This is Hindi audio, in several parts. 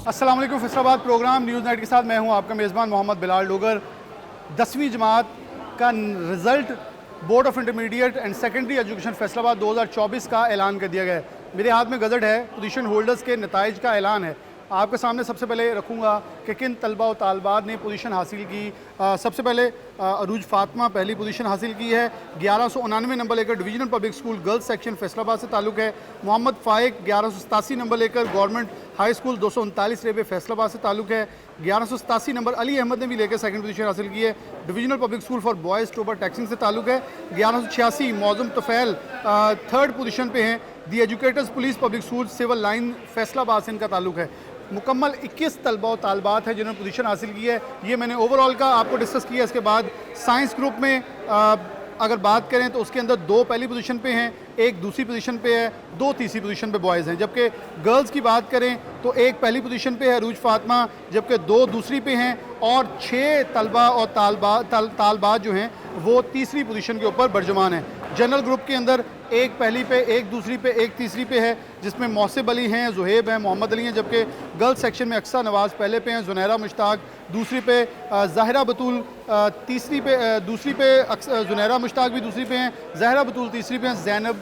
अस्सलाम वालेकुम। फैसलाबाद प्रोग्राम न्यूज़ नाइट के साथ मैं हूं आपका मेज़बान मोहम्मद बिलाल डोगर। 10वीं जमात का result board of intermediate and secondary education Faisalabad 2024 का ऐलान कर दिया गया है। मेरे हाथ में गज़ट है, पोजीशन होल्डर्स के नताइज का ऐलान है। आपके सामने सबसे पहले रखूँगा कि किन तलबा और तालबात ने पोजीशन हासिल की। सबसे पहले अरूज फातिमा पहली पोजीशन हासिल की है, 1199 नंबर लेकर divisional public school girls section Faisalabad से ताल्लुक़ है। मोहम्मद फ़ाइक 1187 नंबर लेकर गवर्नमेंट हाई स्कूल 239 रेबे फैसलाबाद से ताल्लुक़ है। 1187 नंबर अली अहमद ने भी लेकर सेकंड पोजीशन हासिल की है, divisional public school for boys Toba Tek Singh से ताल्लुक़ है। 1186 मौज़म तफ़ैल थर्ड पोजीशन पे हैं, the educators police public school civil line Faisalabad से इनका ताल्लुक़ है। मुकम्मल 21 तलबा और तालबात है जिन्होंने पोजीशन हासिल की है। ये मैंने ओवरऑल का आपको डिस्कस किया। इसके बाद साइंस ग्रुप में अगर बात करें तो उसके अंदर 2 पहली पोजीशन पे हैं, 1 दूसरी पोजीशन पे है, 2 तीसरी पोजीशन पे बॉयज़ हैं। जबकि गर्ल्स की बात करें तो 1 पहली पोजीशन पे है अरूज फातिमा, जबकि 2 दूसरी पे हैं और 6 तलबा और तालबात जो हैं वो तीसरी पोजीशन के ऊपर बरजमान हैं। जनरल ग्रुप के अंदर 1 पहली पे, 1 दूसरी पे, 1 तीसरी पे है, जिसमें मौसिब अली हैं, जुहेब हैं, मोहम्मद अली हैं। जबकि गर्ल्स सेक्शन में अक्सा नवाज़ पहले पे हैं, जुनैरा मुश्ताक दूसरी पे, ज़ाहिरा बतूल तीसरी पे, दूसरी पे जुनैरा मुश्ताक भी दूसरी पे हैं, ज़ाहिरा बतूल तीसरी पे हैं, ज़ैनब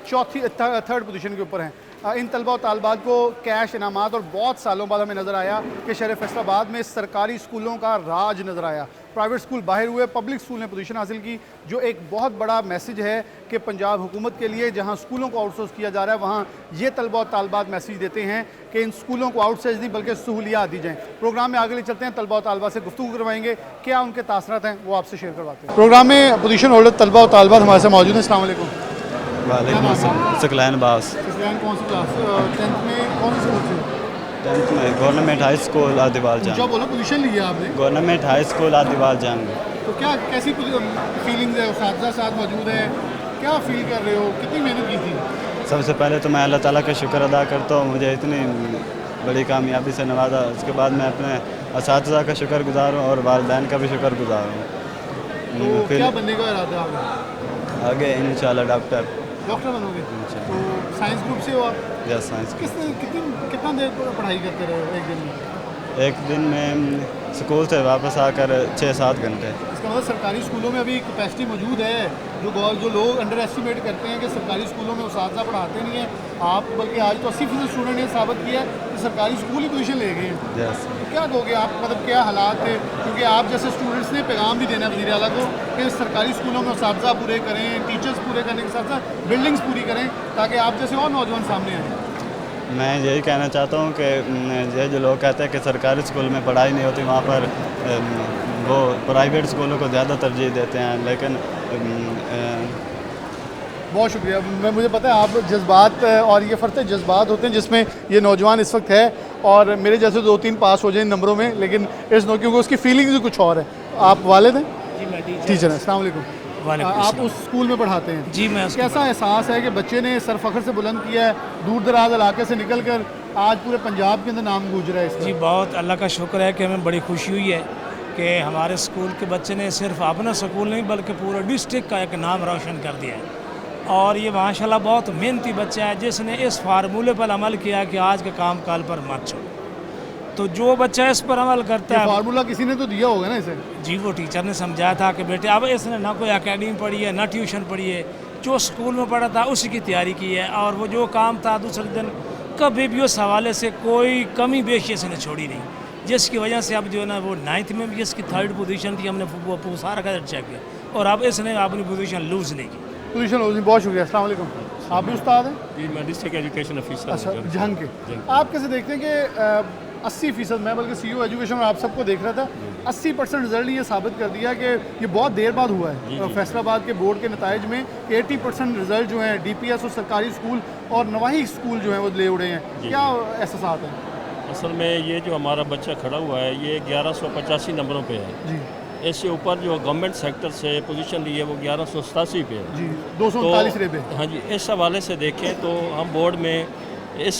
थर्ड पोजीशन के ऊपर हैं। इन तलबा और तालबात को कैश इनामात और बहुत सालों बाद हमें नज़र आया कि शहर फैसलाबाद में सरकारी स्कूलों का राज नज़र आया। प्राइवेट स्कूल बाहर हुए, पब्लिक स्कूल ने पोजीशन हासिल की, जो एक बहुत बड़ा मैसेज है कि पंजाब हुकूमत के लिए जहाँ स्कूलों को आउटसोर्स किया जा रहा है वहाँ ये तलबा और तालबात मैसेज देते हैं कि इन स्कूलों को आउटसोर्स नहीं बल्कि सहूलियात दी जाएँ। प्रोग्राम में आगे ले चलते हैं, तलबा और तालबात से गुफ्तगू करवाएंगे, क्या उनके तासरात हैं वो आपसे शेयर करवाते हैं। प्रोग्राम में पोजीशन होल्डर तलबा और तालबात हमारे साथ मौजूद हैं। अस्सलाम वालेकुम। सकलैन बास। कौन सी क्लास? 10th में कौन सी स्कूल से? 10th में गवर्नमेंट हाई स्कूल आदिवाल जो जान। बोला पोजीशन ली है आपने, गवर्नमेंट हाई स्कूल आदिवाल जान। तो क्या कैसी फीलिंग्स है? उस्ताद साथ मौजूद है, क्या फील कर रहे हो? कितनी मेहनत की थी? सबसे पहले तो मैं अल्लाह ताला का शुक्र अदा करता हूँ, मुझे इतनी बड़ी कामयाबी से नवाजा। उसके बाद मैं अपने असातिज़ा का शुक्रगुजार हूँ और वालिदैन का भी शुक्रगुजार हूँ। तो क्या बनने का इरादा है आगे इंशाल्लाह डॉक्टर बनोगे? तो साइंस ग्रुप से हो आप? या साइंस। कितना देर पढ़ाई करते रहे हो एक दिन में? एक दिन में स्कूल से वापस आकर 6-7 घंटे। इसका मतलब सरकारी स्कूलों में अभी कैपेसिटी मौजूद है। जो लोग अंडर एस्टिमेट करते हैं कि सरकारी स्कूलों में उस्ताद पढ़ाते नहीं हैं, आप बल्कि आज तो 80% स्टूडेंट ने साबित किया है कि सरकारी स्कूल ही पोजीशन ले गए हैं। यस। तो क्या कहोगे आप, मतलब क्या हालात थे? क्योंकि आप जैसे स्टूडेंट्स ने पैगाम भी देना है वज़ीर आला को कि सरकारी स्कूलों में उस्ताद पूरे करें, टीचर्स पूरे करने के साथ साथ बिल्डिंग्स पूरी करें ताकि आप जैसे और नौजवान सामने आएँ। मैं यही कहना चाहता हूँ कि ये जो लोग कहते हैं कि सरकारी स्कूल में पढ़ाई नहीं होती, वहाँ पर वो प्राइवेट स्कूलों को ज़्यादा तरजीह देते हैं। लेकिन बहुत शुक्रिया। मुझे पता है आप जज्बात, और ये फ़र्क जज्बात होते हैं जिसमें ये नौजवान इस वक्त है, और मेरे जैसे 2-3 पास हो जाए नंबरों में, लेकिन इस नो क्योंकि उसकी फीलिंग्स भी कुछ और है। आप वालिद हैं? जी मैं टीचर हैं। अस्सलाम वालेकुम। आप उस स्कूल में पढ़ाते हैं? जी मैं कैसा एहसास है कि बच्चे ने सर फख्र से बुलंद किया है, दूर दराज इलाके से निकल कर आज पूरे पंजाब के अंदर नाम गूंज रहा है इसका? जी बहुत अल्लाह का शुक्र है कि हमें बड़ी खुशी हुई है कि हमारे स्कूल के बच्चे ने सिर्फ अपना स्कूल नहीं बल्कि पूरे डिस्ट्रिक्ट का एक नाम रोशन कर दिया है। और ये माशाल्लाह बहुत मेहनती बच्चा है जिसने इस फार्मूले पर अमल किया कि आज के काम काल पर मत छोड़ो। तो जो बच्चा इस पर अमल करता है, फार्मूला किसी ने तो दिया होगा ना इसे? जी वो टीचर ने समझाया था कि बेटे अब इसने ना कोई एकेडमी पढ़ी है ना ट्यूशन पढ़ी है, जो स्कूल में पढ़ा था उसी की तैयारी की है, और वो जो काम था दूसरे दिन कभी भी उस हवाले से कोई कमी बेशी इसने छोड़ी नहीं, जिसकी वजह से अब जो है ना वो 9th में भी इसकी 3rd पोजीशन थी। हमने वो सारा का चेक किया और अब इसने अपनी पोजीशन लूज़ नहीं की। पोजीशन लूज नहीं। बहुत शुक्रिया। अस्सलाम वालेकुम। आप भी उस्ताद हैं? जी मैं डिस्ट्रिक्ट एजुकेशन ऑफिसर। अच्छा, जहंग के। आप कैसे देखते हैं कि 80%, मैं बल्कि CEO एजुकेशन और आप सबको देख रहा था, 80% रिजल्ट ये साबित कर दिया कि ये बहुत देर बाद हुआ है फैसलाबाद के बोर्ड के नताइज में, 80% रिजल्ट जो हैं DPS और सरकारी स्कूल और नवाही स्कूल जो हैं वो ले उड़े हैं। क्या एहसास है? असल में ये जो हमारा बच्चा खड़ा हुआ है ये 1185 नंबरों पे है जी। इससे ऊपर जो गवर्नमेंट सेक्टर से पोजीशन ली है वो 1187 पे है जी, 239 तो, रेबे। हाँ जी, इस हवाले से देखें तो हम बोर्ड में इस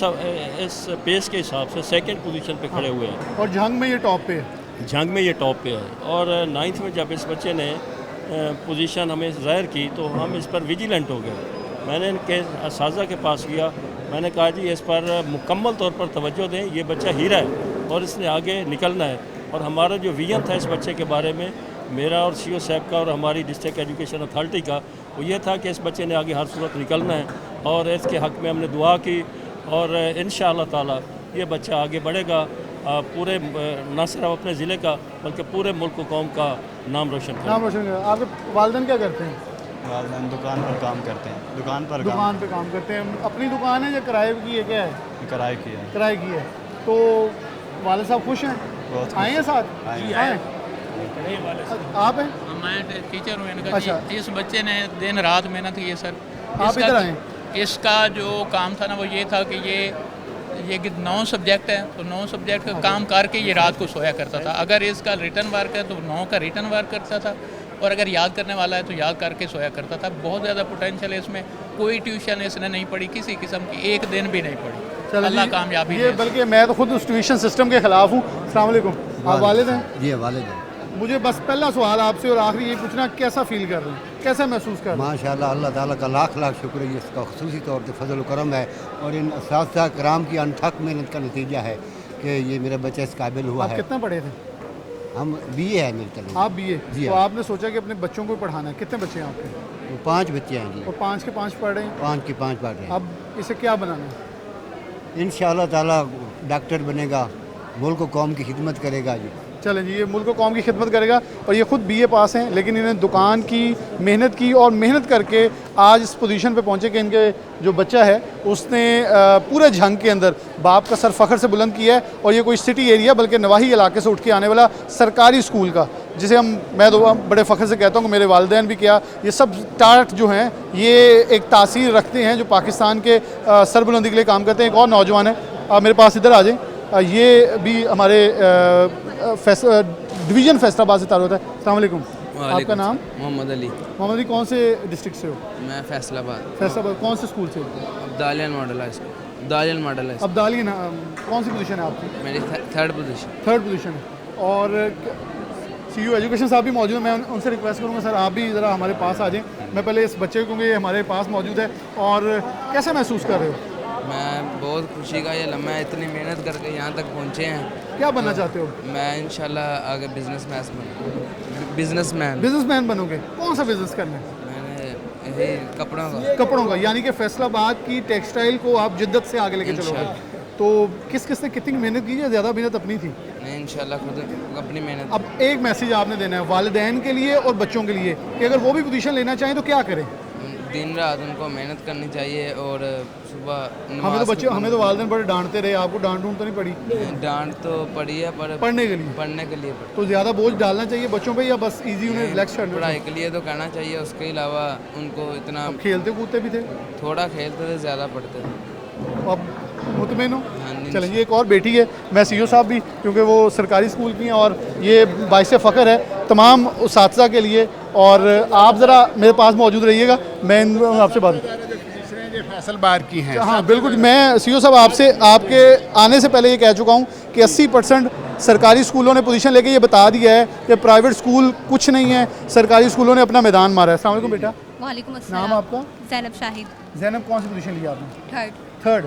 पेस के हिसाब से सेकंड पोजीशन पे खड़े हुए हैं और जंग में ये टॉप पे है। जंग में ये टॉप पे है। और 9th में जब इस बच्चे ने पोजीशन हमें ज़ाहिर की तो हम इस पर विजिलेंट हो गए। मैंने इनके असातिज़ा के पास गया मैंने कहा जी इस पर मुकम्मल तौर पर तवज्जो दें, ये बच्चा हीरा है और इसने आगे निकलना है। और हमारा जो विजन था इस बच्चे के बारे में, मेरा और सीओ साहब का और हमारी डिस्ट्रिक्ट एजुकेशन अथॉरिटी का, वो ये था कि इस बच्चे ने आगे हर सूरत निकलना है और इसके हक़ में हमने दुआ की और इंशाअल्लाह ताला ये बच्चा आगे बढ़ेगा, पूरे न सिर्फ अपने ज़िले का बल्कि पूरे मुल्क कौम का नाम रोशन करेगा। नाम रोशन करेगा। आपके वालिदैन क्या करते हैं? वालिदैन दुकान पर काम करते हैं। दुकान पे काम करते हैं। अपनी दुकान है या किराए की है, क्या है? किराए की है। किराए की है। तो वाले साहब खुश हैं? बहुत आए हैं साथ? आए आए। आप हैं? मैं टीचर हूँ इनका। अच्छा। इस बच्चे ने दिन रात मेहनत की है सर। आप इधर आए? इसका जो काम था ना वो ये था कि ये 9 सब्जेक्ट है, तो 9 सब्जेक्ट का काम करके ये रात को सोया करता था। अगर इसका रिटर्न वर्क है तो 9 का रिटर्न वर्क करता था, और अगर याद करने वाला है तो याद करके सोया करता था। बहुत ज़्यादा पोटेंशियल है इसमें। कोई ट्यूशन इसने नहीं पढ़ी, किसी किस्म की, एक दिन भी नहीं पढ़ी। अल्लाह कामयाबी ये, बल्कि मैं तो खुद उस ट्यूशन सिस्टम के ख़िलाफ़ हूँ। अस्सलाम वालेकुम। आप वालिद हैं? जी वालिद हैं। मुझे बस पहला सवाल आपसे और आखिरी ये पूछना, कैसा फील कर रहे हैं, कैसा महसूस कर रहे हैं? माशाल्लाह, अल्लाह ताला का लाख लाख शुक्र है, इसका ख़ुसूसी तौर पर फजल करम है और इन असातिज़ा कराम की अनथक मेहनत का नतीजा है कि ये मेरा बच्चा इस काबिल हुआ आप है। कितना पढ़े थे? हम BA है मेरी तलीम। आप BA? जी तो हाँ। आपने सोचा कि अपने बच्चों को पढ़ाना है। कितने बच्चे हैं आपके? वो 5 बच्चे हैं जी। और 5 के 5 पढ़ रहे हैं? 5 के 5 पढ़ रहे हैं। अब इसे क्या बनाना है? इंशाअल्लाह ताला डॉक्टर बनेगा, मुल्क को कौम की खिदमत करेगा जी। चलें जी, ये मुल्क कौम की खिदमत करेगा। और ये खुद BA पास हैं, लेकिन इन्हें दुकान की मेहनत की और मेहनत करके आज इस पोजीशन पे पहुँचे कि इनके जो बच्चा है उसने पूरे झंग के अंदर बाप का सर फ़ख्र से बुलंद किया है। और ये कोई सिटी एरिया बल्कि नवाही इलाके से उठ के आने वाला सरकारी स्कूल का, जिसे मैं तो बड़े फ़ख्र से कहता हूँ कि मेरे वालिदैन भी क्या, ये सब स्टार्ट जो हैं ये एक तासीर रखते हैं जो पाकिस्तान के सरबुलंदी के लिए काम करते हैं। एक और नौजवान है, आप मेरे पास इधर आ जाएँ। ये भी हमारे डिवीज़न फैसलाबाद से ताल्लुक़ है। अस्सलाम वालेकुम। आपका नाम? मोहम्मद अली। मोहम्मद अली, कौन से डिस्ट्रिक्ट से हो? मैं फैसलाबाद। फैसलाबाद। कौन से स्कूल से? Abdalian model high school. Abdalian model high school. Abdalian. कौन सी पोजीशन है आपकी? मेरी थर्ड पोजीशन। थर्ड पोजीशन है। और CU एजुकेशन साहब भी मौजूद हैं। मैं उनसे रिक्वेस्ट करूँगा सर आप भी ज़रा हमारे पास आ जाएँ। मैं पहले इस बच्चे को, क्योंकि हमारे पास मौजूद है, और कैसा महसूस कर रहे हो? मैं बहुत खुशी का ये लम्हा है, इतनी मेहनत करके यहाँ तक पहुँचे हैं। क्या बनना चाहते हो? मैं इंशाल्लाह आगे बिजनेसमैन बनोगे? कौन सा बिजनेस करना है? मैंने यही कपड़ों का। यानी कि फैसलाबाद की टेक्सटाइल को आप जिद्दत से आगे लेके चलोगे। तो किसने कितनी मेहनत की है? ज़्यादा मेहनत अपनी थी? नहीं, इंशाल्लाह खुद अपनी मेहनत। अब एक मैसेज आपने देना है वालिदैन के लिए और बच्चों के लिए कि अगर वो भी पोजीशन लेना चाहें तो क्या करें? दिन रात उनको मेहनत करनी चाहिए और सुबह हमें तो वालिदैन बड़े डांटते रहे, आपको डांट तो नहीं पड़ी? डांट तो पड़ी है, पर पढ़ने के लिए पड़ी। तो ज़्यादा बोझ डालना चाहिए बच्चों पे या बस इजी उन्हें रिलैक्स करना? पढ़ाई के लिए तो करना चाहिए, उसके अलावा उनको इतना। खेलते कूदते भी थे? थोड़ा खेलते थे, ज़्यादा पढ़ते थे। अब मुतमईन हो? हाँ जी। चलेंगे। एक और बेटी है, मैं CEO साहब भी, क्योंकि वो सरकारी स्कूल की हैं, और ये बाइस फ़ख्र है तमाम उसातिज़ा के लिए। और आप ज़रा मेरे पास मौजूद रहिएगा, मैं आपसे बात। फैसलाबाद की हैं। हाँ बिल्कुल। मैं CEO साहब आपसे आपके आने से पहले ये कह चुका हूँ कि 80% सरकारी स्कूलों ने पोजीशन लेके ये बता दिया है कि प्राइवेट स्कूल कुछ नहीं है, सरकारी स्कूलों ने अपना मैदान मारा है। अस्सलाम वालेकुम बेटा। वालेकुम अस्सलाम। नाम आपका? ज़ैनब शाहिद। ज़ैनब, कौन सी पोजीशन लिया आपने? थर्ड।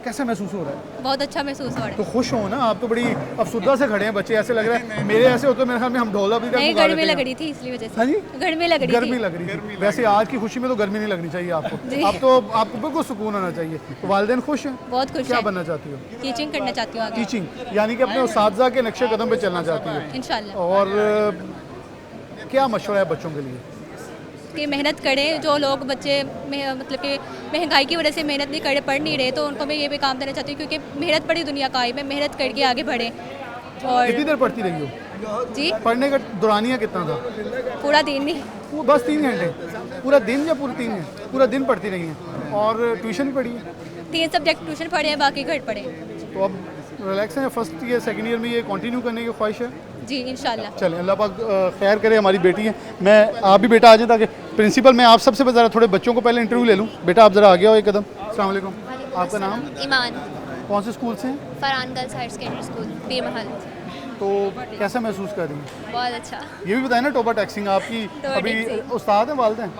कैसा महसूस हो रहा है? बहुत अच्छा महसूस हो रहा है। तो खुश हो ना आप? तो बड़ी अफसुदा से खड़े हैं बच्चे, ऐसे लग रहा है मेरे ऐसे होते मेरे ख्याल में हम ढोला भी नहीं, गर्मी लग रही थी इसलिए वजह से। हाँ जी, गर्मी लग रही गर्मी लग रही थी। वैसे आज की खुशी में तो गर्मी नहीं लगनी चाहिए आपको। अब तो आपको बिल्कुल सुकून होना चाहिए। तो वालिदैन खुश हैं? बहुत खुश। क्या बनना चाहती हो? टीचिंग करना चाहती हूँ आगे। टीचिंग, यानी कि अपने उस्ताद के नक्शे कदम पे चलना चाहती हो इंशाल्लाह। और क्या मशवरा है बच्चों के लिए? कि मेहनत करें। जो लोग बच्चे मतलब कि महंगाई की वजह से मेहनत नहीं करे, पढ़ नहीं रहे, तो उनको मैं ये भी काम देना चाहती हूँ, क्योंकि मेहनत बड़ी दुनिया का है, मैं मेहनत करके आगे बढ़े। और कितनी देर पढ़ती रही हो जी? पढ़ने का दौरानिया कितना था? पूरा दिन नहीं, बस 3 घंटे? पूरा दिन या पूरे 3 घंटे? पूरा दिन पढ़ती रही हैं। और ट्यूशन भी पढ़ी है? 3 सब्जेक्ट ट्यूशन पढ़े हैं, बाकी घर पढ़े। तो अब रिलैक्स है? फर्स्ट ईयर सेकंड ईयर में ये कंटिन्यू करने की ख्वाहिश है? जी इंशाल्लाह। चलें, अल्लाह पाक खैर करे। हमारी बेटी है, मैं आप भी बेटा आ जाए ताकि प्रिंसिपल मैं आप सबसे ज़रा थोड़े बच्चों को पहले इंटरव्यू ले लूँ। बेटा आप ज़रा आगे आओ एक कदम। अस्सलाम वालेकुम। आपका नाम? ईमान। कौन से स्कूल से हैं? Farhan girls higher secondary school, B Mahal. तो कैसा महसूस कर रही हैं? बहुत अच्छा। ये भी बताया ना टोबा टैक्सिंग आपकी अभी उस्ताद हैं, वालद हैं?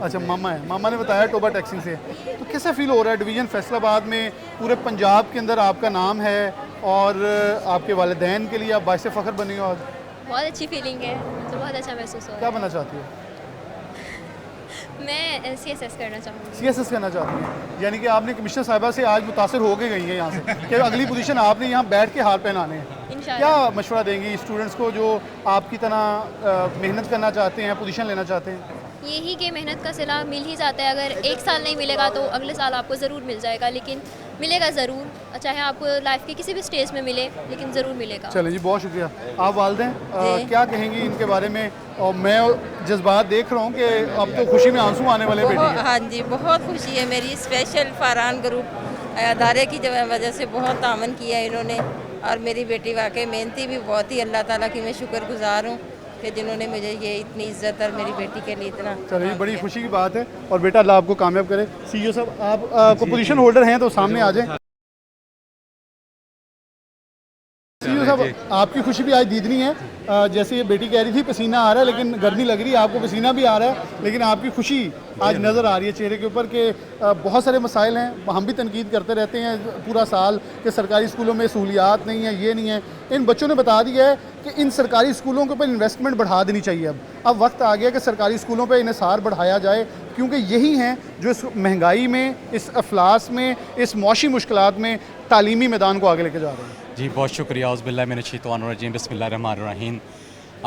अच्छा, मामा है, मामा ने बताया टोबा टैक्सिंग से। तो कैसा फील हो रहा है डिवीज़न फैसलाबाद में, पूरे पंजाब के अंदर आपका नाम है और आपके वालिदैन के लिए आप बाइस फ़ख्र बनी हो आज? बहुत अच्छी फीलिंग है, तो बहुत अच्छा महसूस हो रहा क्या बनना चाहती हो? है। मैं CSS करना चाहूँगी। CSS करना चाहती हैं, यानी कि आपने कमिश्नर साहिबा से आज मुतासर हो के गई हैं यहाँ से कि अगली पोजीशन आपने यहाँ बैठ के हाथ पहनाने हैं। इंशाल्लाह। क्या मशवरा देंगी स्टूडेंट्स को जो आपकी तरह मेहनत करना चाहते हैं, पोजीशन लेना चाहते हैं? यही कि मेहनत का सिला मिल ही जाता है। अगर एक साल नहीं मिलेगा तो अगले साल आपको ज़रूर मिल जाएगा, लेकिन मिलेगा ज़रूर, चाहे आपको लाइफ के किसी भी स्टेज में मिले, लेकिन ज़रूर मिलेगा। चलें जी, बहुत शुक्रिया। आप वालदेन क्या कहेंगी इनके बारे में? और मैं जज्बात देख रहा हूँ कि अब तो खुशी में आंसू आने वाले बेटी हैं। हाँ जी, बहुत खुशी है मेरी। स्पेशल फरहान ग्रुप अदारे की वजह से बहुत तामन किया है इन्होंने, और मेरी बेटी वाकई मेहनती भी बहुत ही। अल्लाह ताला की मैं शुक्रगुजार हूँ कि जिन्होंने मुझे ये इतनी इज्जत और मेरी बेटी के लिए इतना। चलिए, बड़ी खुशी की बात है और बेटा अल्लाह आपको कामयाब करे। CEO साहब, आप को पोजीशन होल्डर हैं तो सामने आ जाएं। CEO साहब, आपकी खुशी भी आज दीदनी है। जैसे ये बेटी कह रही थी पसीना आ रहा है, लेकिन गर्मी लग रही है, आपको पसीना भी आ रहा है, लेकिन आपकी खुशी आज नज़र आ रही है चेहरे के ऊपर कि बहुत सारे मसाइल हैं। हम भी तनकीद करते रहते हैं पूरा साल कि सरकारी स्कूलों में सहूलियात नहीं है, ये नहीं है। इन बच्चों ने बता दिया है कि इन सरकारी स्कूलों के ऊपर इन्वेस्टमेंट बढ़ा देनी चाहिए। अब वक्त आ गया कि सरकारी स्कूलों पर इन्हिसार बढ़ाया जाए, क्योंकि यही हैं जो इस महंगाई में, इस अफलास में, इस मौशी मुश्किलात में तालीमी मैदान को आगे लेके जा रहे हैं। जी, बहुत शुक्रिया। औज़ुबिल्लाहि मिनश्शैतानिर्रजीम, बिस्मिल्लाहिर्रहमानिर्रहीम।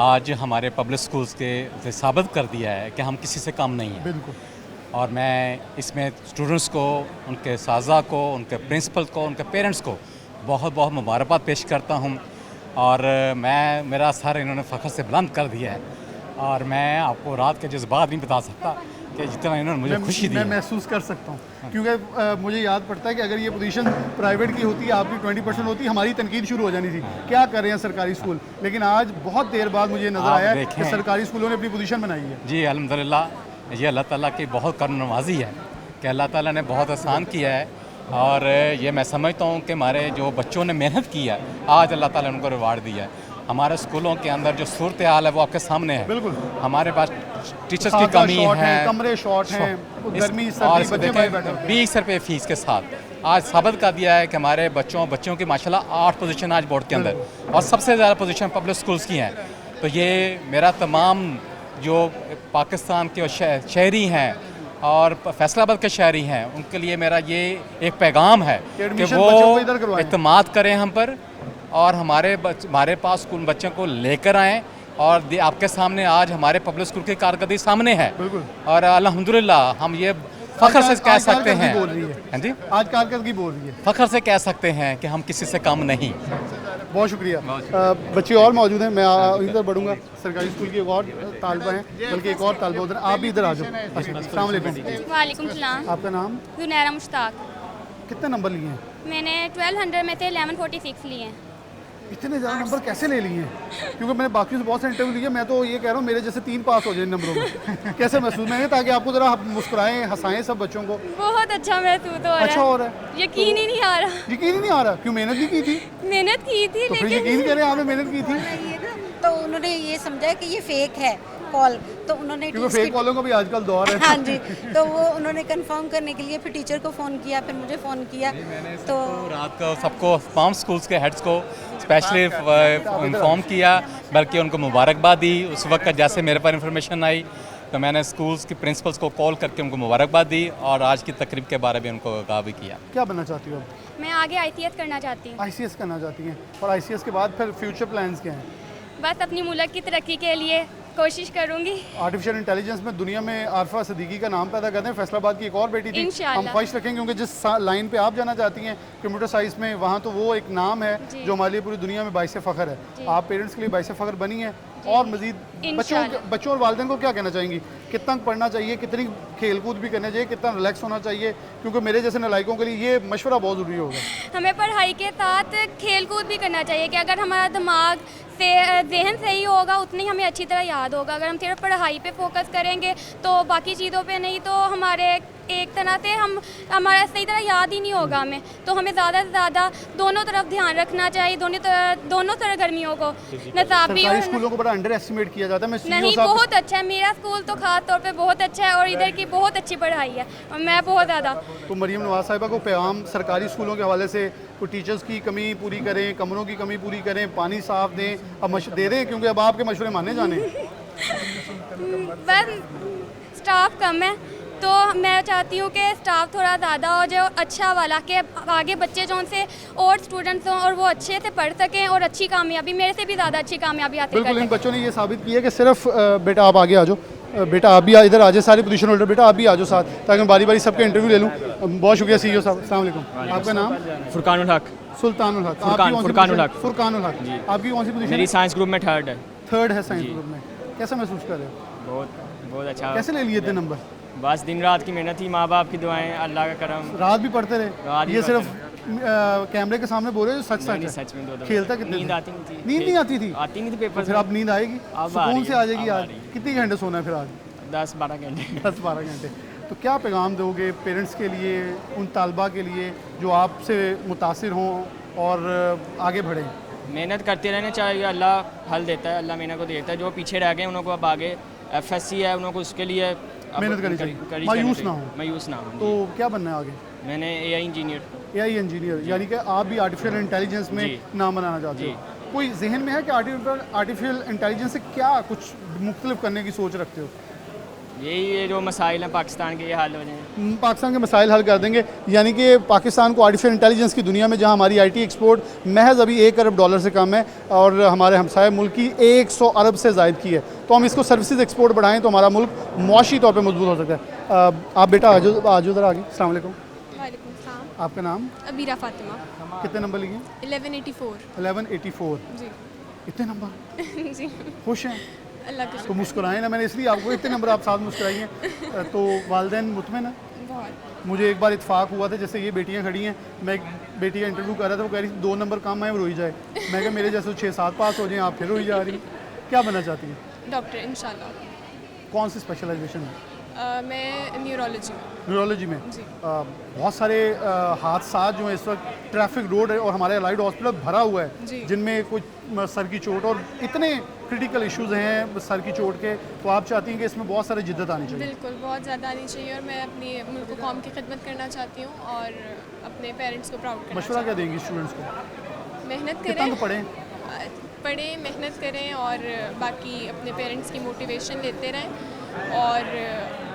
आज हमारे पब्लिक स्कूल्स के साबित कर दिया है कि हम किसी से कम नहीं हैं। बिल्कुल। और मैं इसमें स्टूडेंट्स को, उनके साज़ा को, उनके प्रिंसिपल को, उनके पेरेंट्स को बहुत बहुत मुबारकबाद पेश करता हूँ। और मेरा सर इन्होंने फ़ख्र से बुलंद कर दिया है, और मैं आपको रात के जज्बात नहीं बता सकता कि जितना इन्होंने मुझे खुशी दी। मैं महसूस कर सकता हूँ, क्योंकि मुझे याद पड़ता है कि अगर ये पोजीशन प्राइवेट की होती, आपकी 20% होती, हमारी तनकीद शुरू हो जानी थी, क्या कर रहे हैं सरकारी स्कूल। लेकिन आज बहुत देर बाद मुझे नज़र आया कि सरकारी स्कूलों ने अपनी पोजीशन बनाई है। जी, अल्हम्दुलिल्लाह, ये अल्लाह ताला की बहुत करम नवाजी है कि अल्लाह ताला ने बहुत आसान किया है। और ये मैं समझता हूँ कि हमारे जो बच्चों ने मेहनत की है, आज अल्लाह ताला ने उनको रिवार्ड दिया है। हमारे स्कूलों के अंदर जो सूरत हाल है वो आपके सामने है। बिल्कुल। हमारे पास टीचर्स की कमी है, कमरे शॉर्ट हैं, गर्मी और सर्दी, बच्चे 20 रुपये फ़ीस के साथ आज साबित कर दिया है कि हमारे बच्चों की माशाल्लाह 8 पोजीशन आज बोर्ड के अंदर, और सबसे ज़्यादा पोजीशन पब्लिक स्कूल्स की हैं। तो ये मेरा तमाम जो पाकिस्तान के शहरी हैं और फैसलाबाद के शहरी हैं, उनके लिए मेरा ये एक पैगाम है कि वो इत्मीनान करें हम पर, और हमारे पास स्कूल बच्चों को लेकर आएँ। और आपके सामने आज हमारे पब्लिक स्कूल की कारकर्दगी सामने है, और अल्हम्दुलिल्लाह हम ये फ़ख्र से कह सकते हैं। हाँ जी, आज कारकर्दगी बोल रही है, फ़ख्र से कह सकते हैं कि हम किसी से कम नहीं। बहुत शुक्रिया। बच्चे और मौजूद हैं, मैं इधर बढ़ूँगा। सरकारी स्कूल की एक और तालबा हैं, बल्कि एक और तालबा उधर, आप भी इधर आ जाओ। अस्सलाम वालेकुम। वालेकुम सलाम। आपका नाम? जुनैरा मुश्ताक। कितने नंबर लिए हैं? मैंने 1200 में थे 1146 लिए हैं। इतने ज़्यादा नंबर कैसे ले लिए हैं? क्योंकि मैंने बाकी से बहुत से इंटरव्यू लिए, मैं तो ये कह रहा हूँ मेरे जैसे 3 पास हो जाए नंबरों में। कैसे महसूस मैंने, ताकि आपको ज़रा मुस्कुराएं, हंसाएं सब बच्चों को। बहुत अच्छा महसूस हो रहा है। अच्छा हो रहा है? यकीन ही नहीं आ रहा। यकीन ही नहीं आ रहा? क्यों, मेहनत भी की थी? मेहनत की थी, तो फिर यकीन करें आपने मेहनत की थी। तो उन्होंने ये समझा कि ये फेक है कॉल, तो उन्होंने क्योंकि फेक कॉलों का भी आजकल दौर है। हाँ जी, तो वो उन्होंने कंफर्म करने के लिए फिर टीचर को फ़ोन किया, फिर मुझे फ़ोन किया। तो रात को सबको तमाम स्कूल्स के हेड्स को स्पेशली इन्फॉर्म किया, बल्कि उनको मुबारकबाद दी। उस वक्त जैसे मेरे पर इंफॉर्मेशन आई तो मैंने स्कूल्स के प्रिंसिपल्स को कॉल करके उनको मुबारकबाद दी, और आज की तकरीब के बारे में उनको आगाह भी किया। क्या बनना चाहती हो? मैं आगे ICS करना चाहती हूँ। ICS करना चाहती हैं, और ICS के बाद फिर फ्यूचर प्लान्स क्या हैं? बस अपनी मुल्क की तरक्की के लिए कोशिश करूँगी। आर्टिफिशियल इंटेलिजेंस में दुनिया में आरफा सदीकी का नाम पैदा करते हैं, फैसलाबाद की एक और बेटी थी। हम ख्वाहिश रखेंगे, क्योंकि जिस लाइन पे आप जाना चाहती हैं कंप्यूटर साइंस में, वहाँ तो वो एक नाम है जो हमारे लिए पूरी दुनिया में बाइस फ़ख्र है। आप पेरेंट्स के लिए बाइस फ़ख्र बनी हैं, और मज़ीद बच्चों और वालिदैन को क्या कहना चाहेंगी कितना पढ़ना चाहिए, कितनी खेल कूद भी करना चाहिए, कितना रिलैक्स होना चाहिए, क्योंकि मेरे जैसे नालायकों के लिए ये मशवरा बहुत ज़रूरी होगा। हमें पढ़ाई के साथ खेल कूद भी करना चाहिए कि अगर हमारा दिमाग से जहन सही होगा उतनी हमें अच्छी तरह याद होगा। अगर हम सिर्फ पढ़ाई पे फोकस करेंगे तो बाकी चीज़ों पे नहीं, तो हमारे एक तरह से हमारा सही तरह याद ही नहीं होगा हमें। तो हमें ज़्यादा से ज़्यादा दोनों तरफ ध्यान रखना चाहिए, दोनों सरगर्मियों को, नसाबी सरकारी और स्कूलों को बड़ा अंडर एस्टिमेट किया जाता है। मैं CEO नहीं, साहब बहुत अच्छा है। मेरा स्कूल तो ख़ास तौर पे बहुत अच्छा है और इधर की बहुत अच्छी पढ़ाई है और मैं बहुत ज़्यादा। तो मरीम नवाज साहिबा को पैगाम सरकारी स्कूलों के हवाले से, तो टीचर्स की कमी पूरी करें, कमरों की कमी पूरी करें, पानी साफ दें, अब दे दें, क्योंकि अब आपके मशवरे माने जाने हैं। बस स्टाफ कम है तो मैं चाहती हूँ कि स्टाफ थोड़ा ज़्यादा हो जाए, अच्छा वाला कि आगे बच्चे जो उनसे और स्टूडेंट्स हों और वो अच्छे से पढ़ सकें और अच्छी कामयाबी, मेरे से भी ज़्यादा अच्छी कामयाबी हासिल बिल्कुल, कर इन सकें। बच्चों ने ये साबित किया कि सिर्फ बेटा आप आगे आ जाओ, बेटा आप भी इधर आ जाए, सारे पोजीशन होल्डर बेटा आप भी आ जाओ साथ, ताकि मैं बारी बारी सबके इंटरव्यू ले लूँ। बहुत शुक्रिया CEO साहब, अस्सलाम वालेकुम। आपका नाम? फुरकानुल हक। सुल्तानुल हक। फुरकानुल हक। फुरकानुल हक। आपकी कौन सी पोजीशन? मेरी साइंस ग्रुप में थर्ड है। थर्ड है साइंस ग्रुप में। कैसा महसूस कर रहे हो? बहुत अच्छा। कैसे ले लिए इतने नंबर? बस दिन रात की मेहनत थी, माँ बाप की दुआएं, अल्लाह का करम। रात भी पढ़ते रहे? रात भी ये पढ़ते सिर्फ कैमरे के सामने बोल रहे हो सच नहीं, है? सच में दो खेलता कितने? नींद आती नहीं थी। नींद नहीं आती थी? आती नहीं थी पेपर। फिर अब नींद आएगी, सुकून से आ जाएगी। आज कितने घंटे सोना है फिर? आज 10-12 घंटे। 10-12 घंटे। तो क्या पैगाम दोगे पेरेंट्स के लिए, उन तालबा के लिए जो आपसे मुतासिर हों और आगे बढ़ें? मेहनत करते रहना चाहिए, अल्लाह हल देता है, अल्लाह मेहनत को देता है। जो पीछे रह गए उनको अब आगे FSC है, उनको उसके लिए मेहनत करनी चाहिए, मायूस ना हो। मायूस ना हो। तो क्या बनना है आगे? मैंने AI इंजीनियर। AI इंजीनियर, यानी कि आप भी आर्टिफिशियल इंटेलिजेंस में नाम बनाना चाहते हो। कोई जहन में है कि आर्टिफिशियल इंटेलिजेंस से क्या कुछ मुख्तलिफ करने की सोच रखते हो? ये जो मसाइल हैं पाकिस्तान के, ये हल हो जाएं। पाकिस्तान के मसाइल हल कर देंगे, यानी कि पाकिस्तान को आर्टिफिशियल इंटेलिजेंस की दुनिया में, जहां हमारी IT एक्सपोर्ट महज अभी $1 अरब से कम है और हमारे हमसाये मुल्क की 100 अरब से ज़ायद की है, तो हम इसको सर्विसेज एक्सपोर्ट बढ़ाएं तो हमारा मुल्क मुआशी तौर पर मजबूत हो सकता है। आप बेटा आ जाओ ज़रा आगे। अस्सलाम वालेकुम। वालेकुम सलाम। आपका नाम? अबीरा फातिमा। कितने नंबर लिए? 1184। 1184। जी। इतने नंबर? जी। खुश हैं? अल्लाह के तो मुस्कुराएं ना, मैंने इसलिए आपको इतने नंबर आप साथ मुस्कुराई हैं। तो वालिदैन मुतमिन है? बहुत। मुझे एक बार इत्फाक हुआ था, जैसे ये बेटियां खड़ी हैं, मैं एक बेटी का इंटरव्यू कर रहा था, वो कह रही 2 नंबर कम आए वो रोई जाए। मैं कहा मेरे जैसे 6-7 पास हो जाए, आप फिर रोई जा रही। क्या बनना चाहती हैं? डॉक्टर इंशाल्लाह। कौन सी स्पेशलाइजेशन है? मैं न्यूरोलॉजी न्यूरोलॉजी में। बहुत सारे हादसा जो है इस वक्त, ट्रैफिक रोड है और हमारे अलाइड हॉस्पिटल भरा हुआ है, जिनमें कुछ सर की चोट और इतने क्रिटिकल इश्यूज हैं सर की चोट के, तो आप चाहती हैं कि इसमें बहुत सारी जिद्दत आनी चाहिए? बिल्कुल, बहुत ज़्यादा आनी चाहिए और मैं अपनी मुल्क कौम की खिदमत करना चाहती हूँ और अपने पेरेंट्स को प्राउड करना। मशवरा क्या देंगी स्टूडेंट्स को? मेहनत कितना करें, तो पढ़ें, मेहनत करें और बाकी अपने पेरेंट्स की मोटिवेशन लेते रहें और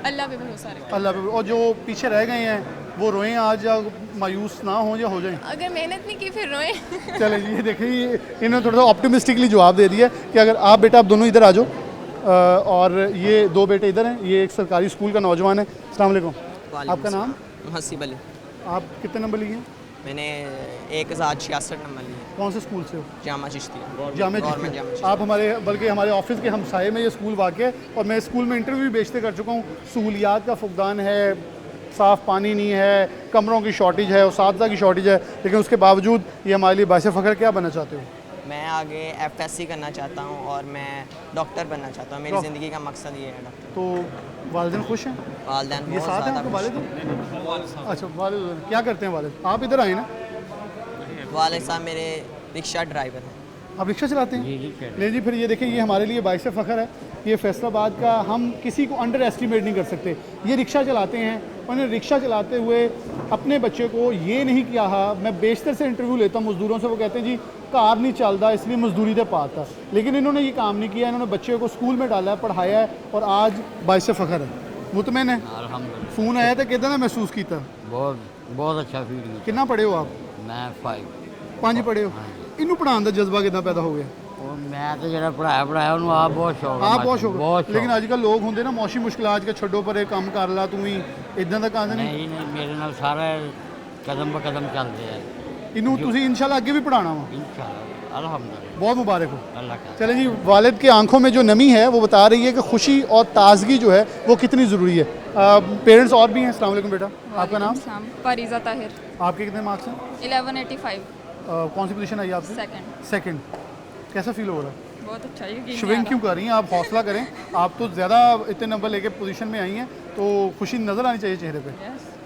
अल्लाह पे भरोसा रखें। अल्लाह पे। और जो पीछे रह गए हैं वो रोएं आज, या मायूस ना हो या हो जाएं? अगर मेहनत नहीं की फिर रोएं। चले जी, ये देखिए इन्होंने थोड़ा सा ऑप्टिमिस्टिकली जवाब दे दिया कि अगर आप बेटा आप दोनों इधर आ जाओ। और ये 2 बेटे इधर हैं, ये एक सरकारी स्कूल का नौजवान है। अस्सलाम वालेकुम। आपका नाम? हसीब अली। आप कितने नंबर लिए हैं? मैंने 1066 नंबर लिए। कौन से स्कूल से हो? जामा चिश्तिया। जामा चिश्तिया। आप हमारे, बल्कि हमारे ऑफिस के हमसाये में ये स्कूल वाक़ है और मैं स्कूल में इंटरव्यू भी बेचते कर चुका हूँ। सहूलियात का फुकदान है, साफ़ पानी नहीं है, कमरों की शॉर्टेज है, उसातिज़ा की शॉर्टेज है, लेकिन उसके बावजूद ये हमारे लिए बाइस फ़ख्र। क्या बनना चाहते हो? मैं आगे FSC करना चाहता हूँ और मैं डॉक्टर बनना चाहता हूँ। मेरी ज़िंदगी का मकसद ये है डॉक्टर। तो वालिदैन खुश हैं? वालिदैन ये साथ हैं आपके वालिद? अच्छा, वालिद क्या करते हैं वालिद? आप इधर आए ना? वालिद साहब मेरे रिक्शा ड्राइवर हैं। आप रिक्शा चलाते हैं? ले जी, फिर ये देखिए, ये हमारे लिए बाइस फ़ख्र है। ये फैसलाबाद का, हम किसी को अंडर एस्टिमेट नहीं कर सकते। ये रिक्शा चलाते हैं, उन्होंने रिक्शा चलाते हुए अपने बच्चे को ये नहीं किया। मैं बेशतर से इंटरव्यू लेता हूँ मज़दूरों से, वो कहते हैं जी कार नहीं चलता इसलिए मजदूरी दे पाता, लेकिन इन्होंने ये काम नहीं किया। इन्होंने बच्चे को स्कूल में डाला है, पढ़ाया है और आज बाइस फ़ख्र है। मुतमिन है? फ़ोन आया था, कितना महसूस किया? बहुत अच्छा फील किया। कितना पढ़े हो आप? मैं 5 पढ़े हो। इनू पढ़ाने का जज्बा कितना पैदा हो गया? मैं तो जो पढ़ाया उन्होंने आप बहुत शौक। आप बहुत शौक। लेकिन आजकल लोग होंगे ना मौशी मुश्किलात के, छड्डो पर काम कर ला तू ही, इदां दा काम नहीं। मेरे नाल सारा कदम ब कदम चलते हैं। इनू तुसी इंशाल्लाह अगे भी पढ़ाना वा? इंशाल्लाह। अल्हम्दुलिल्लाह। बहुत मुबारक हो। अल्लाह का। चलें जी, वालिद की आंखों में जो नमी है वो बता रही है कि खुशी और ताजगी जो है वो कितनी ज़रूरी है। पेरेंट्स और भी हैं। अस्सलाम वालेकुम बेटा, आपका नाम? फरीज़ा ताहिर। आपके कितने मार्क्स हैं? 1185। कौन सी पोजीशन आई आपकी? सेकंड। कैसा फील हो रहा है? बहुत अच्छा। यकीन श्विंग क्यों कर रही हैं आप? हौसला करें, आप तो ज़्यादा इतने नंबर लेके पोजीशन में आई हैं तो खुशी नज़र आनी चाहिए चेहरे पे।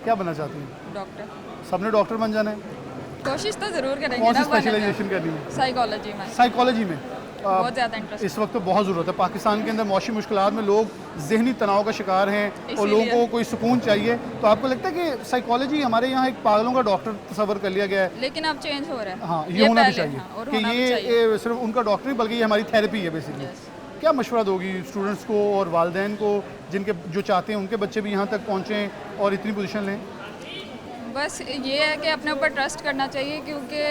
क्या बनना चाहती हैं? डॉक्टर। सबने डॉक्टर बन जाना है? कोशिश तो ज़रूर करेंगे। कौन सी स्पेशलाइजेशन करनी है? साइकोलॉजी में। साइकोलॉजी में बहुत ज़्यादा इंटरेस्ट इस वक्त तो बहुत ज़रूरत है। पाकिस्तान के अंदर मौशी मुश्किलात में लोग जहनी तनाव का शिकार हैं और लोगों को कोई सुकून चाहिए। तो आपको लगता है कि साइकोलॉजी हमारे यहाँ एक पागलों का डॉक्टर तस्वर कर लिया गया है? लेकिन अब चेंज हो रहा है। हाँ, ये होना भी चाहिए और कि ये सिर्फ उनका डॉक्टर नहीं बल्कि ये हमारी थेरेपी है बेसिकली। क्या मशवरा दोगी स्टूडेंट्स को और वालिदैन को जिनके जो चाहते हैं उनके बच्चे भी यहाँ तक पहुँचें और इतनी पोजीशन लें? बस ये है कि अपने ऊपर ट्रस्ट करना चाहिए, क्योंकि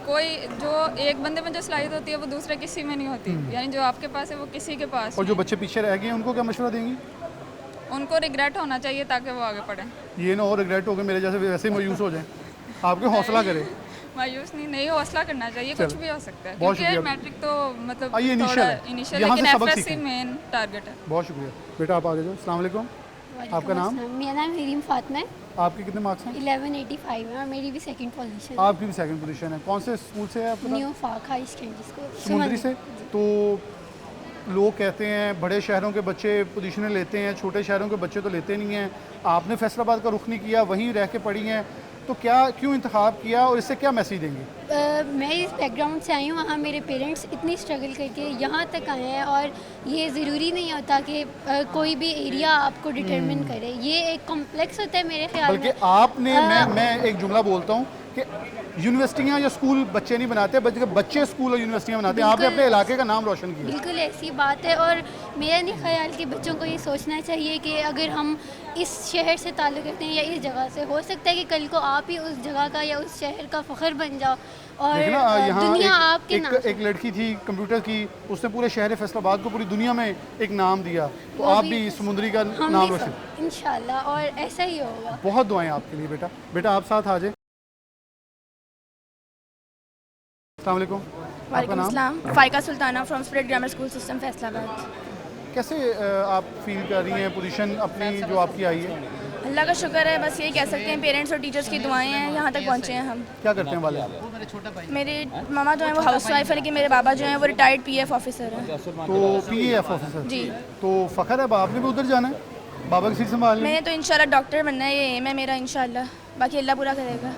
कोई जो एक बंदे में जो सलाहियत होती है वो दूसरे किसी में नहीं होती। यानी जो आपके पास है वो किसी के पास। और जो बच्चे पीछे रह गए हैं उनको क्या मशवरा देंगी? उनको रिग्रेट होना चाहिए ताकि वो आगे पढ़ें। ये ना और रिग्रेट हो गए मेरे जैसे वैसे ही मायूस हो जाए। आपके हौसला करें। मायूस नहीं हौसला करना चाहिए, कुछ भी हो सकता है। बहुत क्योंकि शुक्रिया। मैट्रिक तो मतलब ये इनिशियल यहाँ लेकिन से सबक एफएससी सीखें। मेन टारगेट है। बहुत शुक्रिया बेटा, आप आगे जाओ। अस्सलाम वालेकुम, आपका नाम? मेरा नाम हीरीम फातिमा है। आपके कितने मार्क्स हैं? 1185 है और मेरी भी सेकंड पोजीशन है। आपकी भी सेकंड पोजीशन है। कौन से स्कूल से है आपका? न्यू फाक हाई सेकेंडरी स्कूल समुंदरी से। तो लोग कहते हैं बड़े शहरों के बच्चे पोजीशनें लेते हैं, छोटे शहरों के बच्चे तो लेते नहीं हैं। आपने फैसलाबाद का रुख नहीं किया, वहीं रह के पढ़ी हैं, तो क्या क्यों इंतखाब किया और इससे क्या मैसेज देंगे? मैं इस बैकग्राउंड से आई हूँ, वहाँ मेरे पेरेंट्स इतनी स्ट्रगल करके यहाँ तक आए हैं और ये ज़रूरी नहीं होता कि कोई भी एरिया आपको डिटरमिन करे। ये एक कॉम्प्लेक्स होता है मेरे ख्याल में। बल्कि आपने मैं एक जुमला बोलता हूँ कि यूनिवर्सिटियाँ या स्कूल बच्चे नहीं बनाते बल्कि बच्चे स्कूल और यूनिवर्सिटियाँ बनाते हैं। आपने अपने इलाके का नाम रोशन किया। बिल्कुल ऐसी बात है और मेरा नहीं ख्याल कि बच्चों को ये सोचना चाहिए कि अगर हम इस शहर से ताल्लुक़ रखते हैं या इस जगह से, हो सकता है कि कल को आप ही उस जगह का या उस शहर का फ़ख्र बन जाओ और दुनिया आपके नाम। एक लड़की थी कंप्यूटर की, उसने पूरे शहर फैसलाबाद को पूरी दुनिया में एक नाम दिया, तो आप भी समुंदरी का नाम रोशन इंशाल्लाह, और ऐसा ही होगा। बहुत दुआएं आपके लिए बेटा। बेटा आप साथ आ जाए। अस्सलाम वालेकुम, आपका नाम? Faika Sultana from spirit grammar school system Faisalabad. कैसे आप फील कर रही हैं पोजीशन अपनी जो आपकी आई है? अल्लाह का शुक्र है, बस यही कह सकते हैं पेरेंट्स और टीचर्स की दुआएं हैं, यहाँ तक पहुँचे हैं हम। क्या करते हैं वाले? मेरे मामा जो हैं वो हाउस वाइफ है, लेकिन मेरे बाबा जो हैं वो रिटायर्ड पीएफ ऑफिसर हैं। तो पीएफ ऑफिसर जी, तो फ़ख्र है आपने भी उधर जाना है, बाबा की सीट संभालनी? मैंने तो इंशाल्लाह डॉक्टर बनना है, ये एम है मेरा इंशाल्लाह, बाकी अल्लाह पूरा करेगा।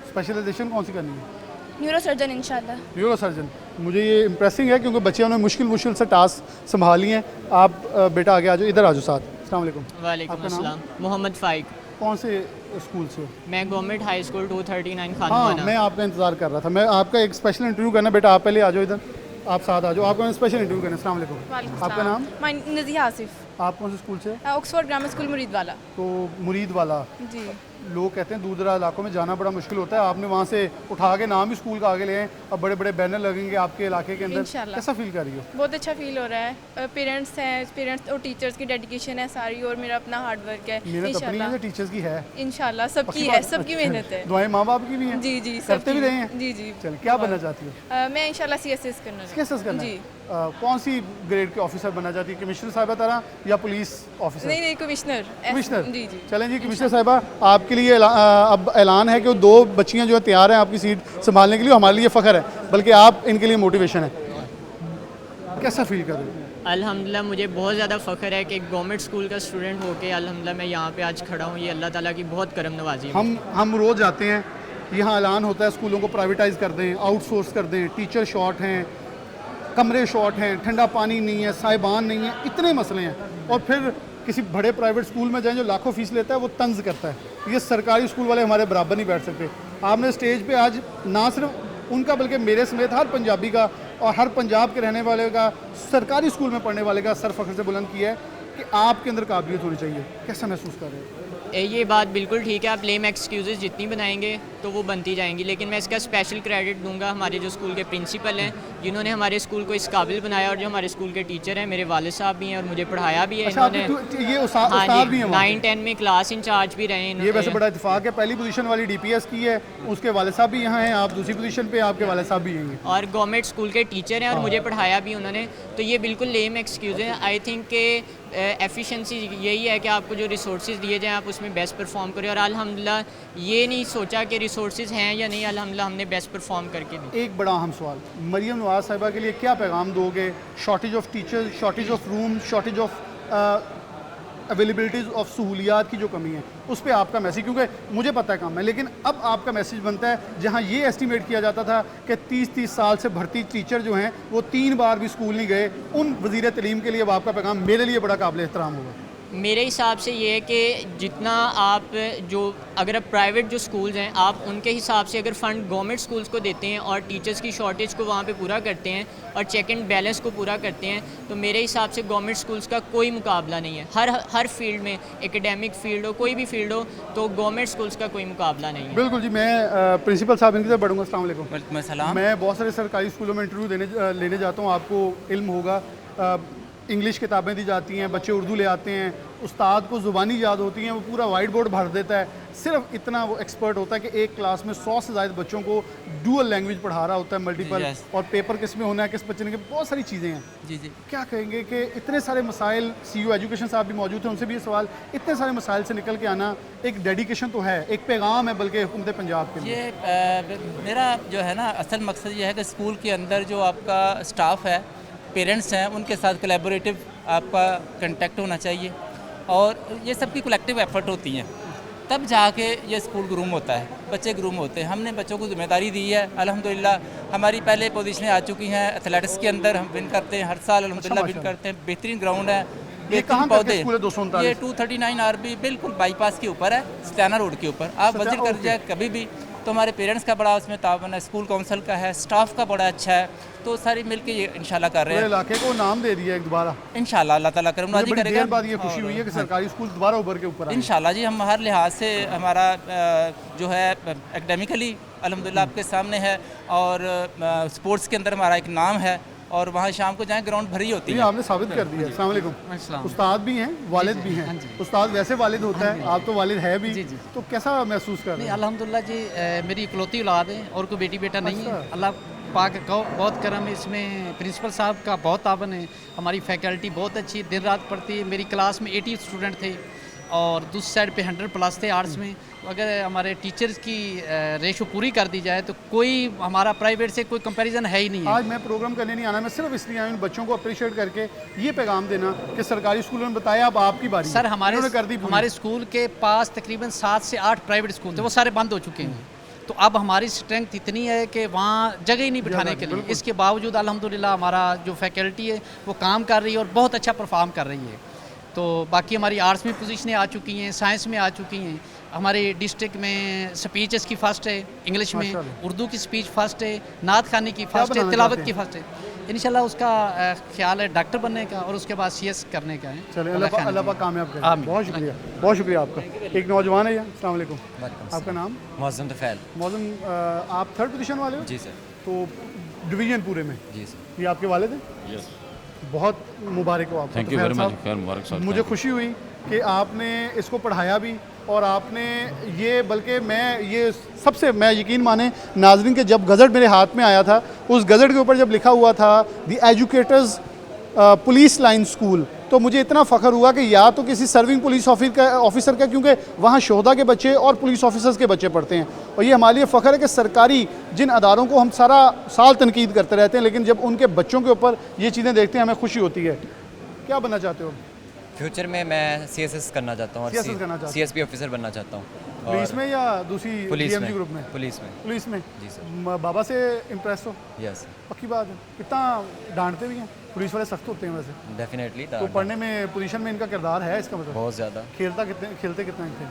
स्पेशलाइजेशन कौन सी करनी है? न्यूरो सर्जन इंशाल्लाह। Neuro surgeon. मुझे ये इम्प्रेसिंग है क्योंकि बच्चे उन्होंने मुश्किल से टास्क संभाली हैं। आप बेटा आगे आ जाओ, इधर आ जाओ साथ। अस्सलाम वालेकुम। वालेकुम अस्सलाम। मोहम्मद फ़ाइक। कौन से स्कूल से? मैं गवर्नमेंट हाई स्कूल 239 हाँ, खानवाना। मैं आपका इंतज़ार कर रहा था। मैं आपका एक स्पेशल इंटरव्यू करना। बेटा आप पहले आ जाओ इधर, आप साथ आ जाओ, आपका मैं स्पेशल इंटरव्यू करना। अस्सलाम वालेकुम, आपका नाम? नज़िया आसिफ। आप कौन से स्कूल से? ऑक्सफोर्ड ग्रामर स्कूल मुरीद वाला। तो मुरीद वाला जी। लोग कहते हैं दूर दराज इलाकों में जाना बड़ा मुश्किल होता है, आपने वहाँ से उठा के नाम ही स्कूल का आगे ले आए, अब बड़े बड़े बैनर लगेंगे आपके इलाके के अंदर। कैसा फील कर रही हो? बहुत अच्छा फील हो रहा है। पेरेंट्स हैं, पेरेंट्स और टीचर्स की डेडिकेशन है सारी, और मेरा अपना हार्ड वर्क है। मेहनत अपनी है, टीचर्स की है इंशाल्लाह, सबकी है, सबकी मेहनत है। दुआएं माँ बाप की भी हैं? जी जी, करते भी रहे हैं। जी जी। चल, क्या बनना चाहती हो? मैं इंशाल्लाह सीएसएस करना जी। कौन सी ग्रेड के ऑफिसर बनना चाहती है? कमिश्नर साहिबा तरह या पुलिस ऑफिसर? नहीं, कमिश्नर। जी जी। चलें जी कमिश्नर साहिबा, आपके लिए अब ऐलान है कि 2 बच्चियां जो है तैयार हैं आपकी सीट संभालने के लिए। हमारे लिए फ़ख्र है, बल्कि आप इनके लिए मोटिवेशन है। कैसा फील कर रहे हो? अल्हम्दुलिल्लाह, मुझे बहुत ज़्यादा फ़ख्र है कि गवर्नमेंट स्कूल का स्टूडेंट होके अल्हम्दुलिल्लाह मैं यहाँ पे आज खड़ा हूँ। ये अल्लाह ताला की बहुत करम नवाजी है। हम रोज़ जाते हैं, यहाँ ऐलान होता है स्कूलों को प्राइवेटाइज़ कर दें, आउटसोर्स कर दें, टीचर शॉर्ट हैं, कमरे शॉर्ट हैं, ठंडा पानी नहीं है, साहिबान नहीं है, इतने मसले हैं। और फिर किसी बड़े प्राइवेट स्कूल में जाएं जो लाखों फीस लेता है, वो तंज करता है। ये सरकारी स्कूल वाले हमारे बराबर नहीं बैठ सकते। आपने स्टेज पे आज ना सिर्फ उनका बल्कि मेरे समेत हर पंजाबी का और हर पंजाब के रहने वाले का, सरकारी स्कूल में पढ़ने वाले का सर फ़ख्र से बुलंद किया है कि आपके अंदर काबिलियत होनी चाहिए। कैसा महसूस कर रहे हैं? ये बात बिल्कुल ठीक है। आप लेम एक्सक्यूज़ जितनी बनाएंगे तो वो बनती जाएंगी। लेकिन मैं इसका स्पेशल क्रेडिट दूंगा हमारे जो स्कूल के प्रिंसिपल हैं, जिन्होंने हमारे स्कूल को इस काबिल बनाया, और जो हमारे स्कूल के टीचर हैं, मेरे वालिद साहब भी हैं और मुझे पढ़ाया भी है इन्होंने। ये उस्ताद भी हैं 9-10 में क्लास इंचार्ज भी रहे ये वैसे बड़ा इत्तेफाक है, पहली पोजीशन वाली DPS की है, उसके वालिद साहब भी यहाँ हैं, आप दूसरी पोजीशन पे, आपके वालिद साहब भी हैं और गवर्नमेंट स्कूल के टीचर हैं और मुझे पढ़ाया भी उन्होंने। तो ये बिल्कुल लेम एक्सक्यूज़ है। आई थिंक के एफिशिएंसी यही है कि आपको जो रिसोर्सेज दिए जाएँ आप उसमें बेस्ट परफॉर्म करें, और अल्हम्दुलिल्लाह ये नहीं सोचा कि रिसोर्सेज हैं या नहीं, अल्हम्दुलिल्लाह हमने बेस्ट परफॉर्म करके दी। एक बड़ा अहम सवाल, मरियम नवाज़ साहिबा के लिए क्या पैगाम दोगे? Shortage of teachers, shortage of room, shortage of availabilities of सहूलियात की जो कमी है, उस पर आपका मैसेज, क्योंकि मुझे पता है काम है, लेकिन अब आपका मैसेज बनता है जहाँ ये एस्टिमेट किया जाता था कि 30-30 साल से भर्ती टीचर जो हैं वो 3 बार भी स्कूल नहीं गए, उन वज़ीर तलीम के लिए अब आपका पैगाम मेरे लिए बड़ा काबिल एहतराम होगा। मेरे हिसाब से ये है कि जितना आप जो अगर आप प्राइवेट जो स्कूल्स हैं आप उनके हिसाब से अगर फ़ंड गवर्नमेंट स्कूल्स को देते हैं और टीचर्स की शॉर्टेज को वहाँ पे पूरा करते हैं और चेक एंड बैलेंस को पूरा करते हैं, तो मेरे हिसाब से गवर्नमेंट स्कूल्स का कोई मुकाबला नहीं है। हर फील्ड में, एकेडमिक फील्ड हो, कोई भी फील्ड हो, तो गवर्नमेंट स्कूल्स का कोई मुकाबला नहीं है। बिल्कुल जी, मैं प्रिंसिपल साहब इनकी तरफ बढ़ूँगा। अस्सलाम वालेकुम। वालेकुम अस्सलाम। मैं बहुत सारे सरकारी स्कूलों में इंटरव्यू लेने जाता हूँ, आपको इल्म होगा, इंग्लिश किताबें दी जाती हैं, बच्चे उर्दू ले आते हैं, उस्ताद को ज़ुबानी याद होती हैं, वो पूरा वाइट बोर्ड भर देता है, सिर्फ इतना वो एक्सपर्ट होता है कि एक क्लास में 100 से ज़्यादा बच्चों को डुअल लैंग्वेज पढ़ा रहा होता है, मल्टीपल, और पेपर किस में होना है, किस बच्चे ने, बहुत सारी चीज़ें हैं। जी जी, क्या कहेंगे कि इतने सारे मसाइल, CEO एजुकेशन साहब भी मौजूद थे, उनसे भी ये सवाल, इतने सारे मसाइल से निकल के आना एक डेडिकेशन तो है, एक पैगाम है बल्कि हुकूमत पंजाब के लिए। ये मेरा जो है ना असल मकसद ये है कि स्कूल के अंदर जो आपका स्टाफ है, पेरेंट्स हैं, उनके साथ कोलैबोरेटिव आपका कंटेक्ट होना चाहिए, और ये सबकी कलेक्टिव एफर्ट होती हैं, तब जाके ये स्कूल ग्रूम होता है, बच्चे ग्रूम होते हैं। हमने बच्चों को जिम्मेदारी दी है, अल्हम्दुलिल्लाह हमारी पहले पोजीशनें आ चुकी हैं, एथलेटिक्स के अंदर हम विन करते हैं, हर साल अल्हम्दुलिल्लाह विन करते हैं, बेहतरीन ग्राउंड है, बेहतरीन पौधे। ये 239 RB बिल्कुल बाईपास के ऊपर है, स्टैना रोड के ऊपर, आप विजिट कर जाए कभी भी, तो हमारे पेरेंट्स का बड़ा उसमें तावन है, स्कूल काउंसिल का है, स्टाफ का बड़ा अच्छा है, तो सारी मिलके ये इंशाल्लाह कर रहे हैं। इलाके को नाम दे दिया एक दोबारा, इंशाल्लाह अल्लाह ताला करम नाज़ी करेगा। बाद ये खुशी हुई है कि सरकारी स्कूल दोबारा उभर के ऊपर इंशाल्लाह जी, हम हर लिहाज से हमारा जो है एकेडमिकली अल्हम्दुलिल्लाह आपके सामने है, और स्पोर्ट्स के अंदर हमारा एक नाम है, और वहाँ शाम को जाएँ ग्राउंड भरी होती है। आपने साबित कर दिया। अस्सलाम वालेकुम। उस्ताद भी हैं, वालिद भी हैं। उस्ताद वैसे वालिद होता है, आप तो वालिद है भी, तो कैसा महसूस कर रहे हैं? अल्हम्दुलिल्लाह जी, मेरी इकलौती औलाद है और कोई बेटी बेटा नहीं है। अल्लाह पाक का बहुत करम है, इसमें प्रिंसिपल साहब का बहुत तावन है, हमारी फैकल्टी बहुत अच्छी दिन रात पढ़ती है। मेरी क्लास में 80 स्टूडेंट थे और दूसरी साइड पे 100+ थे आर्ट्स में। अगर हमारे टीचर्स की रेशो पूरी कर दी जाए तो कोई हमारा प्राइवेट से कोई कंपैरिजन है ही नहीं है। आज मैं प्रोग्राम करने नहीं आना, मैं सिर्फ इसलिए आया हूं बच्चों को अप्रिशिएट करके ये पैगाम देना कि सरकारी स्कूलों ने बताया अब आपकी बारी। सर हमारे स्कूल के पास तकरीबन 7 से 8 प्राइवेट स्कूल थे, वो सारे बंद हो चुके हैं। तो अब हमारी स्ट्रेंथ इतनी है कि वहाँ जगह ही नहीं बिठाने के लिए। इसके बावजूद अल्हम्दुलिल्लाह हमारा जो फैकल्टी है वो काम कर रही है और बहुत अच्छा परफॉर्म कर रही है। तो बाकी हमारी आर्ट्स में पोजीशनें आ चुकी हैं, साइंस में आ चुकी हैं। हमारे डिस्ट्रिक्ट में स्पीचेस की फ़र्स्ट है, इंग्लिश में, उर्दू की स्पीच फ़र्स्ट है, नात खाने की फ़र्स्ट है, तिलावत की फ़र्स्ट है। इंशाल्लाह उसका ख्याल है डॉक्टर बनने का और उसके बाद CS करने का है। चलिए अल्लाह पाक कामयाब करे। बहुत शुक्रिया, बहुत शुक्रिया आपका। एक नौजवान है यहाँ। अस्सलाम वालेकुम। आपका नाम? मौज़म तफ़ैल। मौज़म, आप 3rd पोजीशन वाले हो? जी सर। तो डिवीज़न पूरे में? जी सर। ये आपके वालिद हैं? यस। बहुत मुबारक हो आपको। Thank you very much. खैर मुबारक साहब। मुझे खुशी हुई कि आपने इसको पढ़ाया भी और आपने ये, बल्कि मैं यकीन माने नाज़रीन के, जब गज़ट मेरे हाथ में आया था, उस गज़ट के ऊपर जब लिखा हुआ था the educators police line school, तो मुझे इतना फ़ख्र हुआ कि या तो किसी सर्विंग पुलिस ऑफिसर का, क्योंकि वहाँ शोहदा के बच्चे और पुलिस ऑफिसर्स के बच्चे पढ़ते हैं, और ये हमारे लिए फ़ख्र है कि सरकारी जिन अदारोों को हम सारा साल तनकीद करते रहते हैं, लेकिन जब उनके बच्चों के ऊपर ये चीज़ें देखते हैं हमें खुशी होती है। क्या बनना चाहते हो? फ्यूचर में मैं CSS करना चाहता हूँ और CSP ऑफिसर बनना चाहता हूँ। पुलिस में या दूसरी DMG ग्रुप में? पुलिस में। जी सर। बाबा से इम्प्रेस हो? यस। पक्की बात है। कितना डांटते भी हैं पुलिस वाले? सख्त होते हैं वैसे? डेफिनेटली। तो पढ़ने में, पोजीशन में इनका किरदार है इसका मतलब? बहुत ज़्यादा। खेलते कितना थे?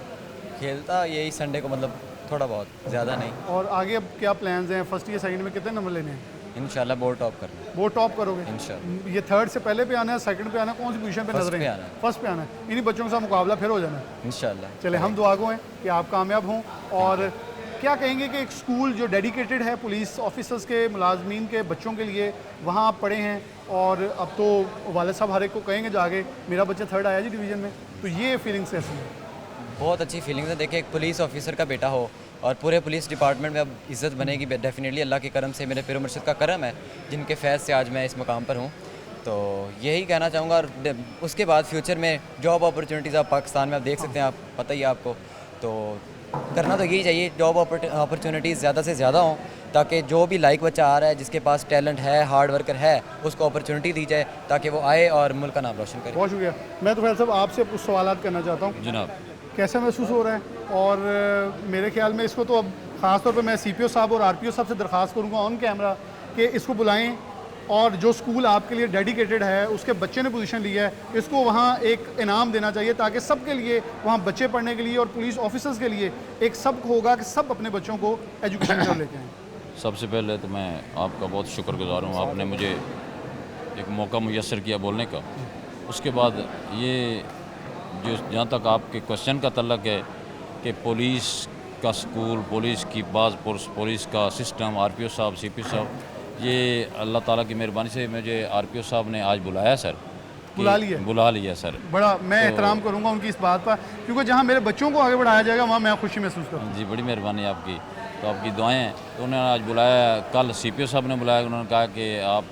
खेलता यही संडे को, मतलब थोड़ा बहुत, ज़्यादा नहीं। और आगे अब क्या प्लान्स हैं? फर्स्ट ईयर सेकंड में कितने नंबर लेने हैं? इंशाल्लाह बोर्ड टॉप करना। बोर्ड टॉप करोगे इंशाल्लाह। ये 3rd से पहले पे आना है, 2nd पे आना है, कौन सी पोजीशन पे नजर है? फर्स्ट पे आना है। इन्हीं बच्चों के साथ मुकाबला फिर हो जाना है इंशाल्लाह। चले हम दुआ गो हैं कि आप कामयाब हों और क्या कहेंगे कि एक स्कूल जो डेडिकेटेड है पुलिस ऑफिसर्स के मुलाजमीन के बच्चों के लिए, वहाँ आप पढ़े हैं और अब तो वालिद साहब हर एक को कहेंगे जाके मेरा बच्चा 3rd आया जी डिवीज़न में, तो ये फीलिंग्स कैसी हैं? बहुत अच्छी फीलिंग्स है। देखिए एक पुलिस ऑफिसर का बेटा हो और पूरे पुलिस डिपार्टमेंट में अब इज़्ज़त बनेगी डेफिनेटली, अल्लाह के करम से, मेरे पीर मुर्शिद का करम है जिनके फैज़ से आज मैं इस मुकाम पर हूँ। तो यही कहना चाहूँगा। और उसके बाद फ्यूचर में जॉब अपॉर्चुनिटीज़ आप पाकिस्तान में आप देख सकते हैं, आप पता ही है आपको, तो करना तो यही चाहिए, जॉब अपॉर्चुनिटीज़ ज़्यादा से ज़्यादा हों ताकि जो भी लाइक बच्चा आ रहा है जिसके पास टैलेंट है, हार्ड वर्कर है, उसको अपॉर्चुनिटी दी जाए ताकि वो आए और मुल्क का नाम रोशन करे। बहुत शुक्रिया। मैं तो साहब आपसे कुछ सवालात करना चाहता हूँ। जनाब कैसा महसूस हो रहा है? और मेरे ख्याल में इसको तो अब ख़ास तौर पे मैं CPO साहब और RPO साहब से दरख्वास्त करूँगा ऑन कैमरा कि इसको बुलाएं और जो स्कूल आपके लिए डेडिकेटेड है, उसके बच्चे ने पोजीशन ली है, इसको वहाँ एक इनाम देना चाहिए ताकि सबके लिए, वहाँ बच्चे पढ़ने के लिए और पुलिस ऑफिसर्स के लिए एक सबक होगा कि सब अपने बच्चों को एजुकेशन कर लेते हैं। सबसे पहले तो मैं आपका बहुत शुक्रगुजार हूँ, आपने मुझे एक मौका मुयस्सर किया बोलने का। उसके बाद ये जो जहाँ तक आपके क्वेश्चन का तल्लक है कि पुलिस का स्कूल, पुलिस की बाज़ पुलिस का सिस्टम, RPO साहब, CPO साहब, ये अल्लाह ताला की मेहरबानी से मुझे RPO साहब ने आज बुलाया सर, बुला लिया सर। बड़ा मैं एहतराम करूँगा उनकी इस बात पर, क्योंकि जहाँ मेरे बच्चों को आगे बढ़ाया जाएगा वहाँ मैं खुशी महसूस करूँगा। जी बड़ी मेहरबानी आपकी, तो आपकी दुआएं हैं। तो उन्होंने आज बुलाया, कल CPO साहब ने बुलाया, उन्होंने कहा कि आप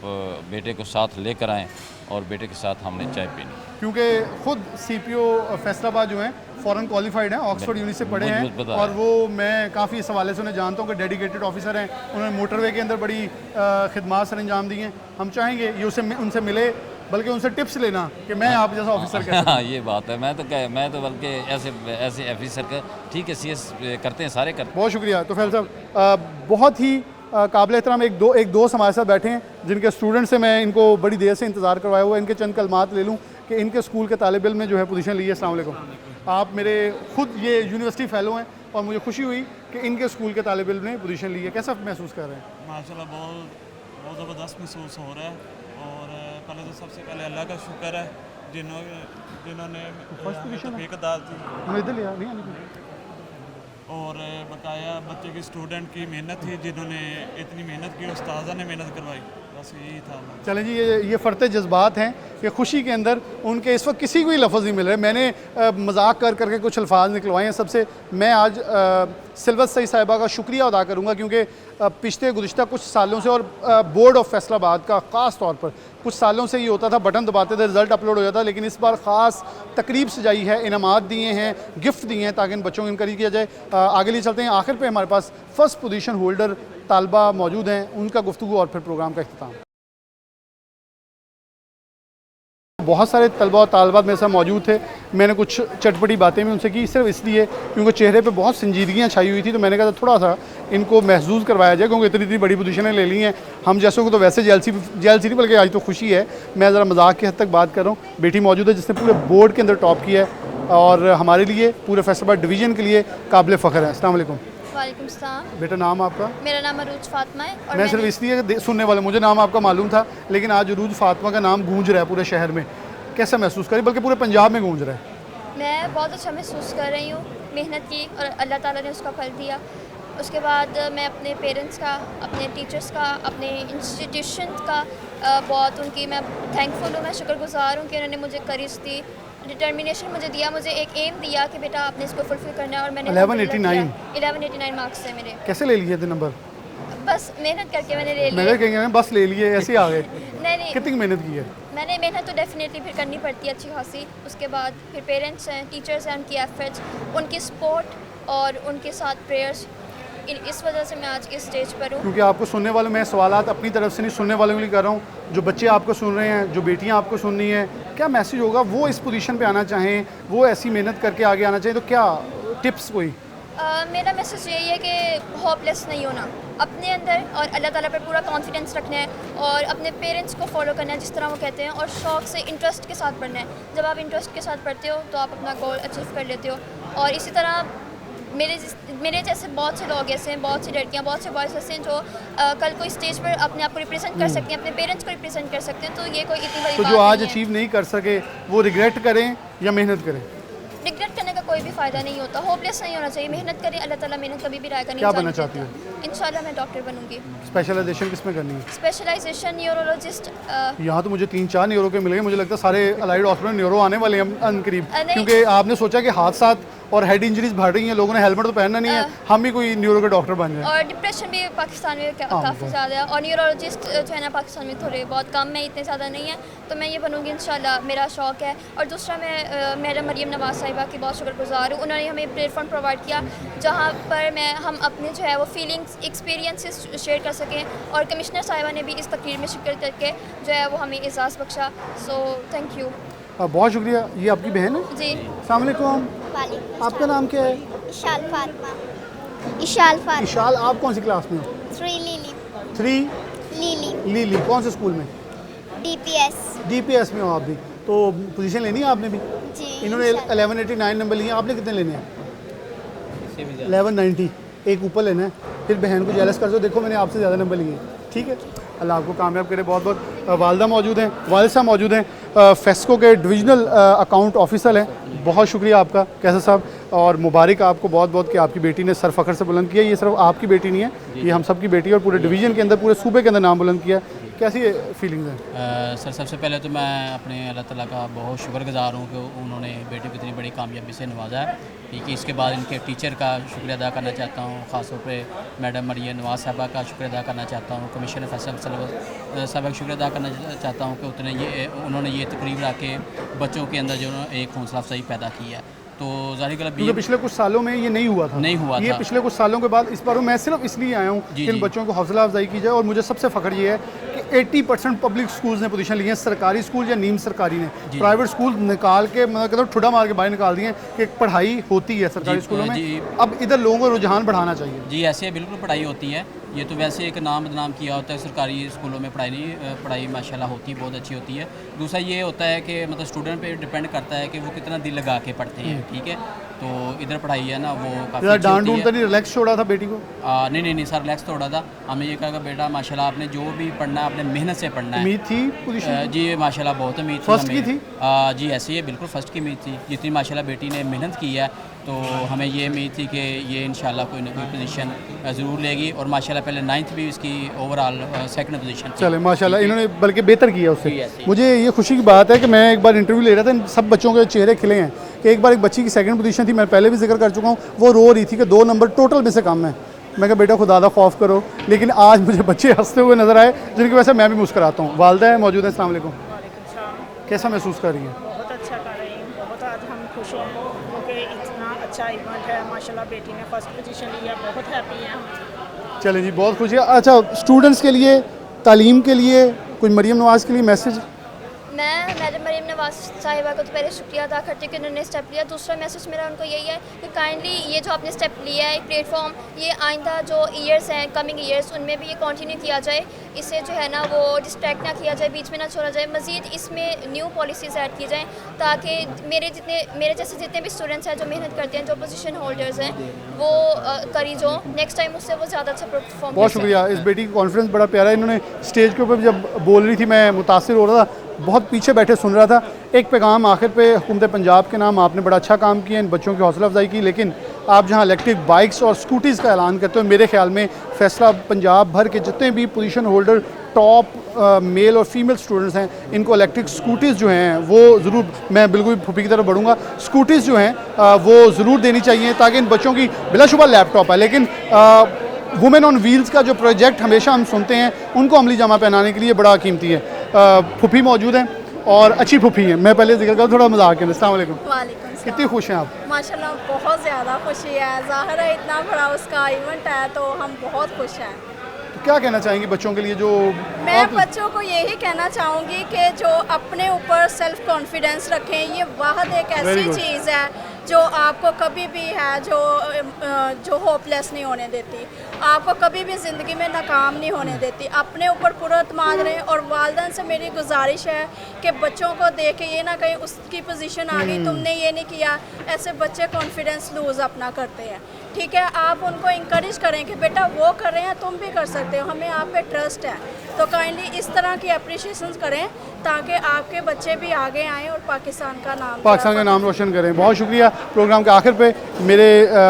बेटे को साथ लेकर आएँ और बेटे के साथ हमने चाय पीनी, क्योंकि खुद CPO फैसलाबाद जो हैं फ़ॉरेन क्वालिफाइड हैं, ऑक्सफोर्ड यूनिवर्सिटी से पढ़े हैं और वो मैं काफ़ी इस हवाले से उन्हें जानता हूँ कि डेडिकेटेड ऑफिसर हैं। उन्होंने मोटरवे के अंदर बड़ी खिदमात सर अंजाम दी हैं। हम चाहेंगे ये उनसे मिले, बल्कि उनसे टिप्स लेना कि मैं आप जैसा ऑफिसर कैसे। हाँ ये बात है। मैं तो बल्कि ऐसे ऑफिसर का ठीक है, CS करते हैं, सारे करते हैं। बहुत शुक्रिया। तो फैल साहब बहुत ही काबिल एहतराम एक दोस्त हमारे साथ बैठे हैं जिनके स्टूडेंट से मैं इनको बड़ी देर से इंतज़ार करवाया हुआ है। इनके चंद कलमात ले लूँ कि इनके स्कूल के तालिब इल्म ने जो है पोजीशन ली है। अस्सलाम वालेकुम। आप मेरे खुद ये यूनिवर्सिटी फ़ेलो हैं और मुझे खुशी हुई कि इनके स्कूल के तालिब इल्म ने पोजीशन ली है। कैसा महसूस कर रहे हैं? माशाल्लाह बहुत ज़बरदस्त महसूस हो रहा है। और पहले तो सबसे पहले अल्लाह का शुक्र है जिन्होंने और बताया बच्चे की स्टूडेंट की मेहनत थी, जिन्होंने इतनी मेहनत की, उस्ताज़ा ने मेहनत करवाई, बस यही था। चलें जी, ये फ़र्ते जज्बात हैं कि खुशी के अंदर उनके इस वक्त किसी को ही लफ्ज़ नहीं मिल रहे। मैंने मजाक करके कुछ अल्फाज निकलवाए हैं। सबसे मैं आज सिलवत सईद साहिबा का शुक्रिया अदा करूँगा क्योंकि पिछले गुज़िश्ता कुछ सालों से और बोर्ड ऑफ फैसलाबाद का ख़ास तौर पर कुछ सालों से ये होता था, बटन दबाते थे रिज़ल्ट अपलोड हो जाता, लेकिन इस बार ख़ास तकरीब सजाई है, इनामात दिए हैं, गिफ्ट दिए हैं ताकि इन बच्चों को इनकरेज किया जाए। आगे लिए चलते हैं। आखिर पे हमारे पास फर्स्ट पोजीशन होल्डर तालबा मौजूद हैं, उनका गुफ्तगू और फिर प्रोग्राम का इख्तिताम। बहुत सारे तलबा और तालबात मेरे साथ मौजूद थे। मैंने कुछ चटपटी बातें भी उनसे की, सिर्फ इसलिए क्योंकि चेहरे पे बहुत संजीदगियाँ छाई हुई थी। तो मैंने कहा थोड़ा सा इनको महसूस करवाया जाए, क्योंकि इतनी बड़ी पोजीशनें ले ली हैं। हम जैसों को तो वैसे जेलसी नहीं, बल्कि आज तो खुशी है। मैं ज़रा मजाक की हद तक बात कर रहा हूँ। बेटी मौजूद है जिसने पूरे बोर्ड के अंदर टॉप किया है और हमारे लिए, पूरे फैसलाबाद डिवीज़न के लिए काबिल फ़ख्र है। अस्सलाम वालेकुम। वालेकुम सलाम। बेटा नाम आपका? मेरा नाम अरूज फातिमा है। और मैं सिर्फ इसलिए सुनने वाले, मुझे नाम आपका मालूम था, लेकिन आज अरूज फातिमा का नाम गूंज रहा है पूरे शहर में। कैसा महसूस करें, बल्कि पूरे पंजाब में गूंज रहा है? मैं बहुत अच्छा महसूस कर रही हूँ। मेहनत की और अल्लाह ताला ने उसका फल दिया। उसके बाद मैं अपने पेरेंट्स का, अपने टीचर्स का, अपने इंस्टीट्यूशन का बहुत उनकी मैं थैंकफुल हूँ। मैं शुक्रगुजार हूँ कि उन्होंने मुझे करेज दी, डिटर्मिनेशन मुझे दिया, मुझे एक एम दिया कि बेटा आपने इसको फुलफिल करना है। और मैंने 1189 मार्क्स है मेरे। कैसे ले लिए थे नंबर? बस मेहनत करके मैंने ले लिए। मेरे कहेंगे बस ले लिए, ऐसे आ गए? नहीं, कितनी मेहनत की है? मैंने मेहनत तो डेफिनेटली फिर करनी पड़ती है अच्छी खासी। उसके बाद फिर पेरेंट्स हैं, टीचर्स हैं, उनकी एफर्ट्स, उनकी सपोर्ट और उनके साथ प्रेयर्स, इस वजह से मैं आज इस स्टेज पर हूँ। क्योंकि आपको सुनने वालों, मैं सवालात अपनी तरफ से नहीं, सुनने वालों के लिए कर रहा हूँ। जो बच्चे आपको सुन रहे हैं, जो बेटियाँ आपको सुन रही हैं, क्या मैसेज होगा? वो इस पोजीशन पे आना चाहें, वो ऐसी मेहनत करके आगे आना चाहिए, तो क्या टिप्स कोई? मेरा मैसेज यही है कि होपलेस नहीं होना, अपने अंदर और अल्लाह ताला पर पूरा कॉन्फिडेंस रखना है और अपने पेरेंट्स को फॉलो करना है जिस तरह वो कहते हैं, और शौक़ से, इंटरेस्ट के साथ पढ़ना है। जब आप इंटरेस्ट के साथ पढ़ते हो तो आप अपना गोल अचीव कर लेते हो। और इसी तरह मेरे जैसे बहुत से लोग ऐसे हैं, बहुत सी लड़कियाँ, बहुत से बॉयज़ ऐसे हैं जो कल कोई स्टेज पर अपने आप को रिप्रेजेंट कर सकते हैं, अपने पेरेंट्स को रिप्रेजेंट कर सकते हैं। तो ये कोई इतनी बड़ी तो बात जो आज नहीं है। अचीव नहीं कर सके वो रिग्रेट करें या मेहनत करें? रिग्रेट करने का कोई भी फ़ायदा नहीं होता, होपलेस नहीं होना चाहिए, मेहनत करें, अल्लाह ताला मेहनत कभी भी राय का नहीं क्या जाने बनना चाहती देता। इंशाल्लाह मैं डॉक्टर बनूंगी। स्पेशलाइजेशन किस में करनी है? Specialization neurologist. यहाँ तो मुझे 3-4 न्यूरो के मिल गए, मुझे लगता है सारे अलाइड हॉस्पिटल न्यूरो आने वाले हैं अनकरीब, नहीं। क्योंकि आपने सोचा कि हादसात और हेड इंजरीज बढ़ रही हैं, लोगों ने हेलमेट तो पहनना नहीं है, हम भी कोई न्यूरो के डॉक्टर बन जाए। और डिप्रेशन भी पाकिस्तान में काफ़ी ज़्यादा है, और न्यूरोलॉजिस्ट जो है ना पाकिस्तान में थोड़े बहुत कम है, इतने ज़्यादा नहीं है, तो मैं ये बनूंगी इंशाल्लाह, मेरा शौक़ है। और दूसरा मैं मैडम मरियम नवाज साहिबा की बहुत शुक्रगुजार हूँ, उन्होंने हमें प्लेटफॉर्म प्रोवाइड किया जहाँ पर हम अपने जो है वो फीलिंग्स एक्सपीरियंसेस शेयर कर सकें, और कमिश्नर साहिबा ने भी इस तकरीर में शिरकत करके जो है वो हमें एजाज़ बख्शा। So thank you. बहुत शुक्रिया। ये आपकी बहन है? जी। अस्सलाम वालेकुम। आपका नाम क्या है? इशाल फातिमा। इशाल फातिमा। इशाल, आप कौन सी क्लास में हो? 3 लीली। 3 लीली। लीली, कौन से स्कूल में? DPS। DPS में हो आप भी, तो पोजीशन लेनी है आपने भी? जी। इन्होंने 1189 नंबर लिए, आपने कितने लेने हैं? 1190, एक ऊपर लेना है, फिर बहन को जेलस कर दो, देखो मैंने आपसे ज़्यादा नंबर लिए, ठीक है। अल्लाह आपको कामयाब करे। बहुत बहुत वालदा मौजूद हैं, वालिद साहब मौजूद हैं, फेस्को के डिविजनल अकाउंट ऑफिसर हैं। बहुत शुक्रिया आपका कैसर साहब, और मुबारक आपको बहुत बहुत कि आपकी बेटी ने सर फ़ख्र से बुलंद किया। ये सिर्फ आपकी बेटी नहीं है, ये हम सब की बेटी है, और पूरे डिवीज़न के अंदर, पूरे सूबे के अंदर नाम बुलंद किया। कैसी फीलिंग्स हैं? सर सबसे पहले तो मैं अपने अल्लाह ताला का बहुत शुक्रगुजार हूँ कि उन्होंने बेटी को इतनी बड़ी कामयाबी से नवाजा है। ठीक है, इसके बाद इनके टीचर का शुक्रिया अदा करना चाहता हूँ, ख़ासतौर पे मैडम मरियम नवाज साहबा का शुक्रिया अदा करना चाहता हूँ, कमिश्नर फैसल साहब का शुक्रिया अदा करना चाहता हूँ कि उन्होंने ये तकरीब ला के बच्चों के अंदर जो एक हौसला अफजाई पैदा की है। तो ज़ाहिर क्योंकि पिछले कुछ सालों में ये नहीं हुआ था, ये पिछले कुछ सालों के बाद इस बार मैं सिर्फ इसलिए आया हूँ कि इन बच्चों को हौसला अफजाई की जाए। और मुझे सबसे फ़ख्र ये है कि 80% पब्लिक स्कूल्स ने पोजीशन ली है, सरकारी स्कूल या नीम सरकारी ने। प्राइवेट स्कूल निकाल के मतलब कहते ठुडा मार के बाहर निकाल दिए कि पढ़ाई होती है सरकारी स्कूलों में, अब इधर लोगों को रुझान बढ़ाना चाहिए। जी ऐसे बिल्कुल पढ़ाई होती है, ये तो वैसे एक नाम बदनाम किया होता है, सरकारी स्कूलों में पढ़ाई नहीं, पढ़ाई माशाल्लाह होती है, बहुत अच्छी होती है। दूसरा ये होता है कि मतलब स्टूडेंट पे डिपेंड करता है कि वो कितना दिल लगा के पढ़ते हैं, ठीक है। तो इधर पढ़ाई है ना वो काफ़ी डांट डूंट तो नहीं, रिलैक्स छोड़ा था बेटी को? नहीं सर, रिलैक्स छोड़ा था। हमें ये कहा बेटा माशाल्लाह आपने जो भी पढ़ना है आपने मेहनत से पढ़ना है। उम्मीद थी पोजीशन? जी माशाल्लाह बहुत उम्मीद थी। फर्स्ट की थी? जी ऐसे ही बिल्कुल फर्स्ट की उम्मीद थी, जितनी माशाल्लाह बेटी ने मेहनत की है, तो हमें ये उम्मीद थी कि ये इंशाल्लाह कोई ना कोई पोजीशन ज़रूर लेगी। और माशाल्लाह पहले 9th भी इसकी ओवरऑल सेकंड पोजीशन। चले माशाल्लाह, इन्होंने बल्कि बेहतर किया उससे। मुझे ये खुशी की बात है कि मैं एक बार इंटरव्यू ले रहा था, इन सब बच्चों के चेहरे खिले हैं कि एक बार एक बच्ची की सेकंड पोजीशन थी, मैं पहले भी जिक्र कर चुका हूँ, वो रो रही थी कि 2 नंबर टोटल में से कम है। मैं कहा बेटा खुदा खौफ करो, लेकिन आज मुझे बच्चे हंसते हुए नज़र आए जिनकी वजह से मैं भी मुस्कुराता हूँ। वालदा है मौजूद है, अस्सलाम वालेकुम। कैसा महसूस कर रही हैं? बहुत अच्छा कर रही हूँ, बहुत आज हम खुश हैं क्योंकि इतना अच्छा इवेंट है, माशाल्लाह बेटी ने फर्स्ट पोजीशन ली है, बहुत हैप्पी हैं हम। चलें जी, बहुत खुशी है। अच्छा, स्टूडेंट्स के लिए, तालीम के लिए, कुछ मरियम नवाज़ के लिए मैसेज? मैं मैडम मरियम नवाज साहिबा को तो पहले शुक्रिया अदा करती हूँ कि उन्होंने स्टेप लिया। दूसरा मैसेज मेरा उनको यही है कि काइंडली ये जो आपने स्टेप लिया है प्लेटफॉर्म, ये आइंदा जो ईयर्स हैं, कमिंग ईयर्स, उनमें भी ये कंटिन्यू किया जाए। इससे जो है ना वो डिस्ट्रैक्ट ना किया जाए, बीच में ना छोड़ा जाए, मज़ीद इसमें न्यू पॉलिसीज़ ऐड की जाएँ ताकि मेरे जैसे जितने भी स्टूडेंट्स हैं जो मेहनत करते हैं, जो पोजीशन होल्डर्स हैं, वो करी जो नेक्स्ट टाइम उससे वो ज़्यादा अच्छा परफॉर्म। बहुत शुक्रिया। इस बेटी की कॉन्फिडेंस बड़ा प्यारा है। इन्होंने स्टेज के ऊपर जब बोल रही थी मैं मुतासिर हो रहा था, बहुत पीछे बैठे सुन रहा था। एक पैगाम आखिर पे हुकूमत पंजाब के नाम, आपने बड़ा अच्छा काम किया, इन बच्चों की हौसला अफजाई की, लेकिन आप जहां इलेक्ट्रिक बाइक्स और स्कूटीज़ का ऐलान करते हो, मेरे ख्याल में फैसला पंजाब भर के जितने भी पोजीशन होल्डर टॉप मेल और फीमेल स्टूडेंट्स हैं, इनको इलेक्ट्रिक स्कूटीज़ जो हैं वो ज़रूर, मैं बिल्कुल फूफी की तरफ बढ़ूँगा, स्कूटीज़ जो हैं वो ज़रूर देनी चाहिए ताकि इन बच्चों की, बिलाशुबा लैपटॉप है, लेकिन वुमेन ऑन व्हील्स का जो प्रोजेक्ट हमेशा हम सुनते हैं, उनको अमली जामा पहनाने के लिए बड़ा कीमती है। फूफी मौजूद हैं और अच्छी फूफी हैं। मैं पहले जिक्र करूँ, थोड़ा मजाक है। अस्सलाम वालेकुम। वालेकुम सलाम। कितनी खुश हैं आप? माशाल्लाह बहुत ज़्यादा खुशी है, ज़ाहिर है इतना बड़ा उसका इवेंट है तो हम बहुत खुश हैं। तो क्या कहना चाहेंगे बच्चों के लिए? जो मैं बच्चों को यही कहना चाहूँगी कि जो अपने ऊपर सेल्फ कॉन्फिडेंस रखें, ये वाहद एक ऐसी चीज़ है जो आपको कभी भी है जो होपलेस नहीं होने देती, आपको कभी भी ज़िंदगी में नाकाम नहीं होने देती। अपने ऊपर पूरा एतमाद रहें। और वालिदैन से मेरी गुजारिश है कि बच्चों को देख के ये ना कहीं उसकी पोजीशन आ गई, तुमने ये नहीं किया, ऐसे बच्चे कॉन्फिडेंस लूज़ अपना करते हैं। ठीक है, आप उनको इंकरेज करें कि बेटा वो कर रहे हैं तुम भी कर सकते हो, हमें आप पे ट्रस्ट है। तो काइंडली इस तरह की अप्रिशिएशन करें ताकि आपके बच्चे भी आगे आएँ और पाकिस्तान का नाम रोशन करें। बहुत शुक्रिया। प्रोग्राम के आखिर पे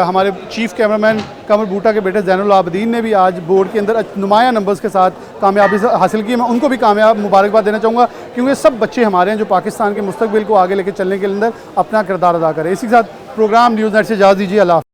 हमारे चीफ कैमरामैन कमर बूटा के बेटे ज़ैनुल आबदीन ने भी आज बोर्ड के अंदर नुमाया नंबर्स के साथ कामयाबी हासिल की। मैं उनको भी कामयाब मुबारकबाद देना चाहूँगा, क्योंकि सब बच्चे हमारे हैं जो पाकिस्तान के मुस्तकबिल को आगे लेकर चलने के अंदर अपना किरदार अदा करें। इसी के साथ प्रोग्राम न्यूज़ नेट से इजाज़त दीजिए। अल्लाह।